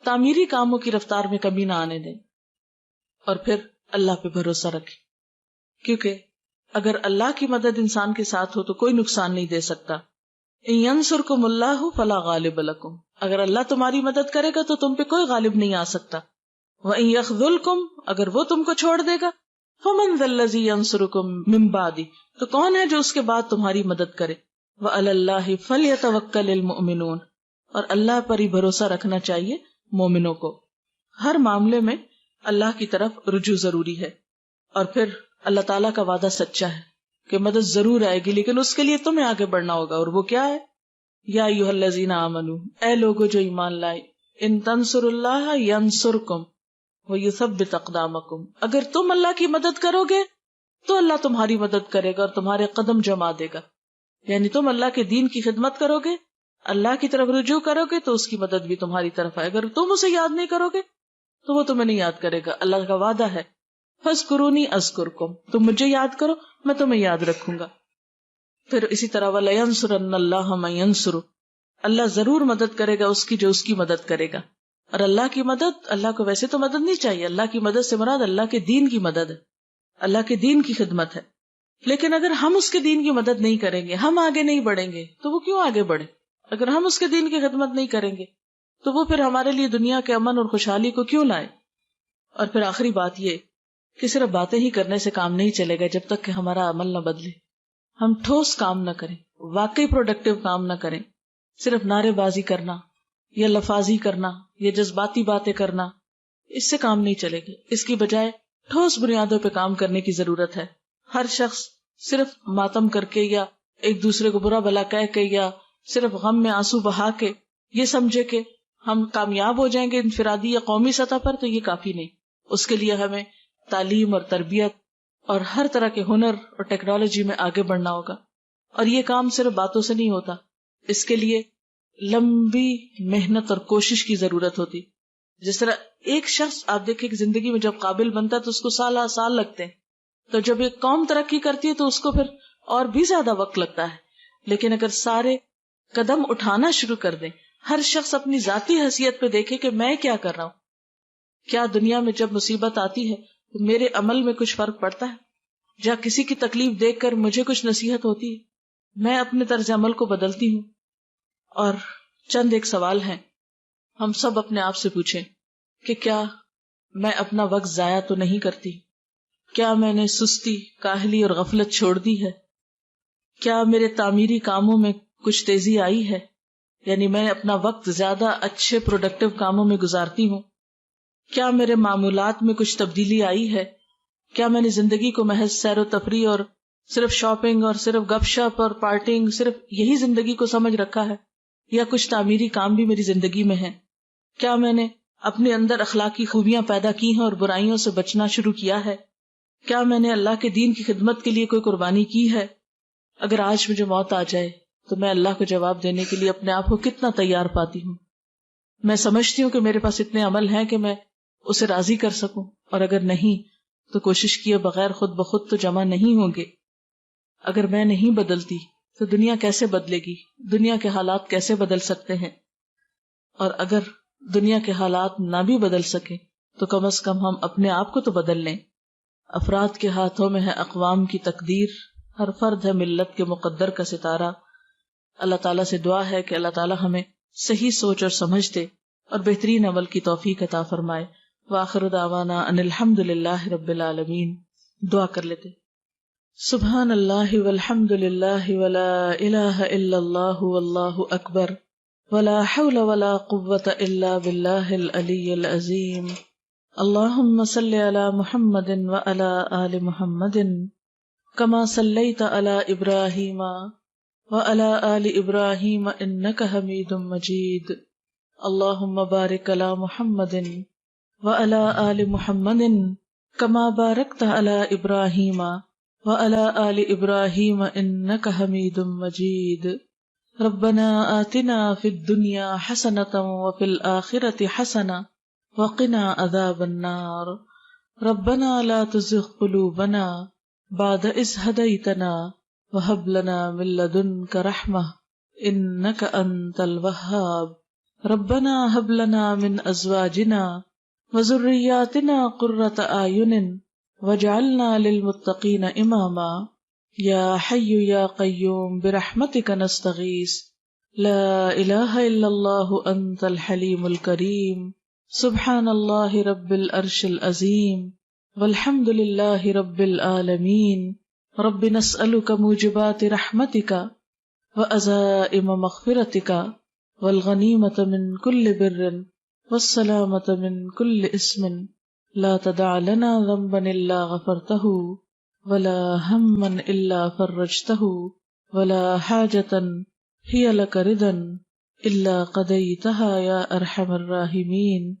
تعمیری کاموں کی رفتار میں کمی نہ آنے دیں. اور پھر اللہ پہ بھروسہ رکھیں، کیونکہ اگر اللہ کی مدد انسان کے ساتھ ہو تو کوئی نقصان نہیں دے سکتا. ان ینصرکم اللہ فلا غالب لکم، اگر اللہ تمہاری مدد کرے گا تو تم پہ کوئی غالب نہیں آ سکتا. وَإِن يَخْذُلْكُمْ، اگر وہ تم کو چھوڑ دے گا، فَمَنْ ذَا الَّذِي يَنصُرُكُمْ مِنْ بَعْدِهِ، تو کون ہے جو اس کے بعد تمہاری مدد کرے. وَعَلَى اللَّهِ فَلْيَتَوَكَّلِ الْمُؤْمِنُونَ، اور اللہ پر ہی بھروسہ رکھنا چاہیے مومنوں کو. ہر معاملے میں اللہ کی طرف رجوع ضروری ہے. اور پھر اللہ تعالیٰ کا وعدہ سچا ہے کہ مدد ضرور آئے گی، لیکن اس کے لیے تمہیں آگے بڑھنا ہوگا. اور وہ کیا ہے؟ یا ایھا الذین آمنوا، اے لوگو جو ایمان لائے، ان تنصروا اللہ ینصرکم وَيُثَبِّتْ أَقْدَامَكُمْ، اگر تم اللہ کی مدد کرو گے تو اللہ تمہاری مدد کرے گا اور تمہارے قدم جما دے گا. یعنی تم اللہ کے دین کی خدمت کرو گے، اللہ کی طرف رجوع کرو گے تو اس کی مدد بھی تمہاری طرف آئے. اگر تم اسے یاد نہیں کرو گے تو وہ تمہیں نہیں یاد کرے گا. اللہ کا وعدہ ہے فَاذْكُرُونِي أَذْكُرْكُمْ، تم مجھے یاد کرو میں تمہیں یاد رکھوں گا. پھر اسی طرح وَلَيَنْصُرَنَّ اللَّهَ مَن يَنْصُرُهُ، اللہ ضرور مدد کرے گا اس کی جو اس کی مدد کرے گا. اور اللہ کی مدد، اللہ کو ویسے تو مدد نہیں چاہیے، اللہ کی مدد سے مراد اللہ کے دین کی مدد ہے، اللہ کے دین کی خدمت ہے. لیکن اگر ہم اس کے دین کی مدد نہیں کریں گے، ہم آگے نہیں بڑھیں گے تو وہ کیوں آگے بڑھے؟ اگر ہم اس کے دین کی خدمت نہیں کریں گے تو وہ پھر ہمارے لیے دنیا کے امن اور خوشحالی کو کیوں لائے؟ اور پھر آخری بات یہ کہ صرف باتیں ہی کرنے سے کام نہیں چلے گا جب تک کہ ہمارا عمل نہ بدلے. ہم ٹھوس کام نہ کریں، واقعی پروڈکٹیو کام نہ کریں. صرف نعرے بازی کرنا یا لفاظی کرنا یا جذباتی باتیں کرنا، اس سے کام نہیں چلے گا. اس کی بجائے ٹھوس بنیادوں پہ کام کرنے کی ضرورت ہے. ہر شخص صرف ماتم کر کے یا ایک دوسرے کو برا بھلا کہہ کے یا صرف غم میں آنسو بہا کے یہ سمجھے کہ ہم کامیاب ہو جائیں گے انفرادی یا قومی سطح پر، تو یہ کافی نہیں. اس کے لیے ہمیں تعلیم اور تربیت اور ہر طرح کے ہنر اور ٹیکنالوجی میں آگے بڑھنا ہوگا. اور یہ کام صرف باتوں سے نہیں ہوتا، اس کے لیے لمبی محنت اور کوشش کی ضرورت ہوتی. جس طرح ایک شخص آپ دیکھیں کہ زندگی میں جب قابل بنتا ہے تو اس کو سال لگتے ہیں، تو جب ایک قوم ترقی کرتی ہے تو اس کو پھر اور بھی زیادہ وقت لگتا ہے. لیکن اگر سارے قدم اٹھانا شروع کر دیں، ہر شخص اپنی ذاتی حیثیت پہ دیکھے کہ میں کیا کر رہا ہوں، کیا دنیا میں جب مصیبت آتی ہے تو میرے عمل میں کچھ فرق پڑتا ہے، یا کسی کی تکلیف دیکھ کر مجھے کچھ نصیحت ہوتی ہے، میں اپنے طرز عمل کو بدلتی ہوں. اور چند ایک سوال ہیں، ہم سب اپنے آپ سے پوچھیں کہ کیا میں اپنا وقت ضائع تو نہیں کرتی؟ کیا میں نے سستی، کاہلی اور غفلت چھوڑ دی ہے؟ کیا میرے تعمیری کاموں میں کچھ تیزی آئی ہے؟ یعنی میں اپنا وقت زیادہ اچھے پروڈکٹیو کاموں میں گزارتی ہوں؟ کیا میرے معمولات میں کچھ تبدیلی آئی ہے؟ کیا میں نے زندگی کو محض سیر و تفریح اور صرف شاپنگ اور صرف گپ شپ اور پارٹنگ، صرف یہی زندگی کو سمجھ رکھا ہے، یا کچھ تعمیری کام بھی میری زندگی میں ہیں؟ کیا میں نے اپنے اندر اخلاقی خوبیاں پیدا کی ہیں اور برائیوں سے بچنا شروع کیا ہے؟ کیا میں نے اللہ کے دین کی خدمت کے لیے کوئی قربانی کی ہے؟ اگر آج مجھے موت آ جائے تو میں اللہ کو جواب دینے کے لیے اپنے آپ کو کتنا تیار پاتی ہوں. میں سمجھتی ہوں کہ میرے پاس اتنے عمل ہیں کہ میں اسے راضی کر سکوں، اور اگر نہیں تو کوشش کیے بغیر خود بخود تو جمع نہیں ہوں گے. اگر میں نہیں بدلتی تو دنیا کیسے بدلے گی؟ دنیا کے حالات کیسے بدل سکتے ہیں؟ اور اگر دنیا کے حالات نہ بھی بدل سکے تو کم از کم ہم اپنے آپ کو تو بدل لیں. افراد کے ہاتھوں میں ہے اقوام کی تقدیر، ہر فرد ہے ملت کے مقدر کا ستارہ. اللہ تعالیٰ سے دعا ہے کہ اللہ تعالیٰ ہمیں صحیح سوچ اور سمجھ دے اور بہترین عمل کی توفیق عطا فرمائے. وآخر دعوانا ان الحمد للہ رب العالمین. دعا کر لیتے. سبحان اللہ والحمد للہ ولا الہ الا اللہ واللہ اکبر ولا حول ولا قوة الا باللہ العلی العظیم. اللہم صل علی محمد وعلی آل محمد کما صلیت علی ابراہیم وعلی آل ابراہیم انک حمید مجید. اللہم بارک علی محمد وعلی آل محمد کما بارکت علی ابراہیم وعلی آل ابراہیم انک حمید مجید. ربنا آتنا فی الدنیا حسنۃ وفی الآخرۃ حسنۃ وقنا عذاب النار. ربنا لا تزغ قلوبنا بعد اذ ہدیتنا وہب لنا من لدنک رحمہ انک انت الوہاب. ربنا ہب لنا من ازواجنا وذریاتنا قرۃ اعین واجعلنا للمتقین اماما. یا حی یا قیوم برحمتک نستغیث. لا الہ الا اللہ انت الحلیم الکریم. سبحان اللہ رب العرش العظیم والحمد للہ رب العالمین. رب نسألک موجبات رحمتک وعزائم مغفرتک والغنیمۃ من کل بر والسلامۃ من کل اسم. لا تدع لنا ذنبا الا غفرتہ ولا ہما الا فرجتہ ولا حاجۃ ہی لک رضا الا قضیتہا یا ارحم الراحمین.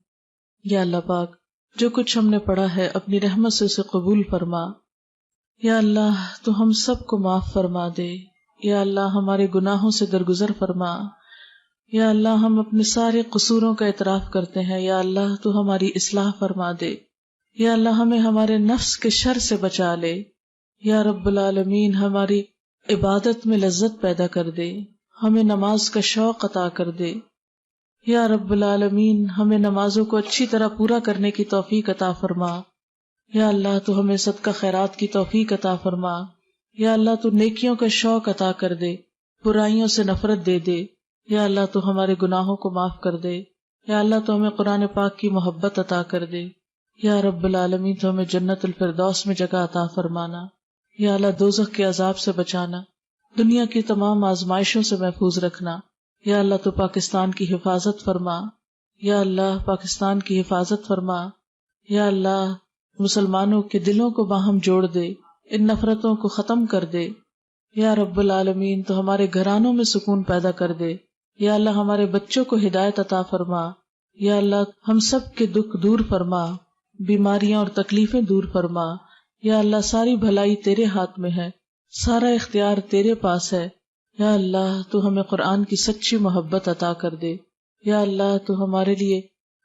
یا اللہ پاک، جو کچھ ہم نے پڑھا ہے اپنی رحمت سے اسے قبول فرما. یا اللہ تو ہم سب کو معاف فرما دے. یا اللہ ہمارے گناہوں سے درگزر فرما. یا اللہ ہم اپنے سارے قصوروں کا اعتراف کرتے ہیں. یا اللہ تو ہماری اصلاح فرما دے. یا اللہ ہمیں ہمارے نفس کے شر سے بچا لے. یا رب العالمین ہماری عبادت میں لذت پیدا کر دے. ہمیں نماز کا شوق عطا کر دے. یا رب العالمین ہمیں نمازوں کو اچھی طرح پورا کرنے کی توفیق عطا فرما. یا اللہ تو ہمیں صدقہ خیرات کی توفیق عطا فرما. یا اللہ تو نیکیوں کا شوق عطا کر دے، برائیوں سے نفرت دے دے. یا اللہ تو ہمارے گناہوں کو معاف کر دے. یا اللہ تو ہمیں قرآن پاک کی محبت عطا کر دے. یا رب العالمین تو ہمیں جنت الفردوس میں جگہ عطا فرمانا. یا اللہ دوزخ کے عذاب سے بچانا، دنیا کی تمام آزمائشوں سے محفوظ رکھنا. یا اللہ تو پاکستان کی حفاظت فرما. یا اللہ پاکستان کی حفاظت فرما. یا اللہ مسلمانوں کے دلوں کو باہم جوڑ دے، ان نفرتوں کو ختم کر دے. یا رب العالمین تو ہمارے گھرانوں میں سکون پیدا کر دے. یا اللہ ہمارے بچوں کو ہدایت عطا فرما. یا اللہ ہم سب کے دکھ دور فرما، بیماریاں اور تکلیفیں دور فرما. یا اللہ ساری بھلائی تیرے ہاتھ میں ہے، سارا اختیار تیرے پاس ہے. یا اللہ تو ہمیں قرآن کی سچی محبت عطا کر دے. یا اللہ تو ہمارے لیے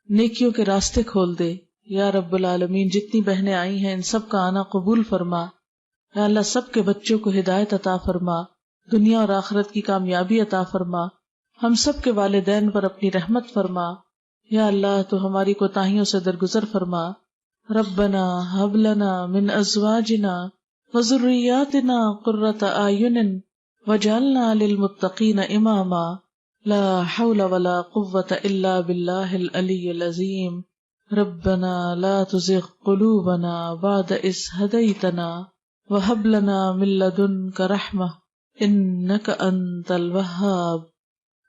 نیکیوں کے راستے کھول دے. یا رب العالمین جتنی بہنیں آئی ہیں ان سب کا آنا قبول فرما. یا اللہ سب کے بچوں کو ہدایت عطا فرما، دنیا اور آخرت کی کامیابی عطا فرما. ہم سب کے والدین پر اپنی رحمت فرما. یا اللہ تو ہماری کوتاہیوں سے درگزر فرما. ربنا ہب لنا من ازواجنا وذریاتنا قرۃ اعین وجعلنا للمتقین اماما. لا حول ولا قوة الا باللہ العلی العظیم. ربنا لا تزغ قلوبنا بعد اذ ہدیتنا وہب لنا من لدنک رحمہ انک انت الوہاب.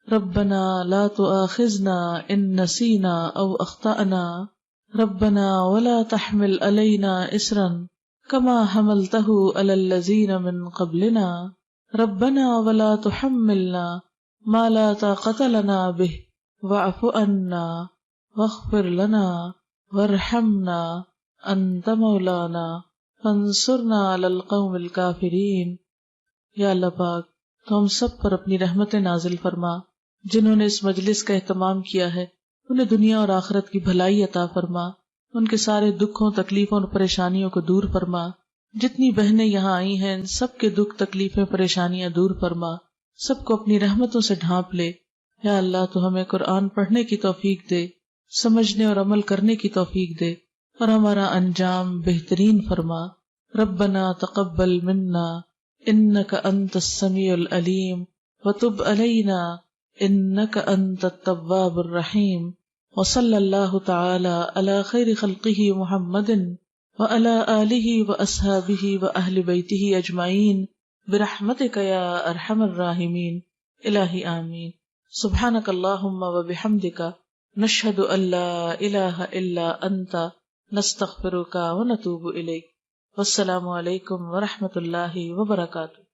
ربنا لا تؤاخذنا ان نسینا او اخطأنا. ربنا ولا تحمل علینا اصرا کما حملته علی الذین من قبلنا. ربنا ولا تحملنا ما لا طاقة لنا به واعف عنا واغفر لنا وارحمنا انت مولانا فانصرنا علی القوم الکافرین. یا اللہ پاک تو ہم سب پر اپنی رحمتیں نازل فرما، جنہوں نے اس مجلس کا اہتمام کیا ہے انہیں دنیا اور آخرت کی بھلائی عطا فرما، ان کے سارے دکھوں تکلیفوں اور پریشانیوں کو دور فرما، جتنی بہنیں یہاں آئی ہیں ان سب کے دکھ تکلیفیں پریشانیاں دور فرما، سب کو اپنی رحمتوں سے ڈھانپ لے۔ یا اللہ تو ہمیں قرآن پڑھنے کی توفیق دے، سمجھنے اور عمل کرنے کی توفیق دے، اور ہمارا انجام بہترین فرما۔ ربنا تقبل منا انک انت السمیع العلیم وتب علینا انک انت التواب الرحیم، وصلی اللہ تعالی علی خیر خلقہ محمد وعلی آلہ واصحابہ واہل بیتہ اجمعین برحمتک یا ارحم الراحمین۔ الہی آمین۔ سبحانک اللہم وبحمدک نشہد ان لا الہ الا انت نستغفرک ونتوب الیک۔ والسلام علیکم ورحمۃ اللہ وبرکاتہ۔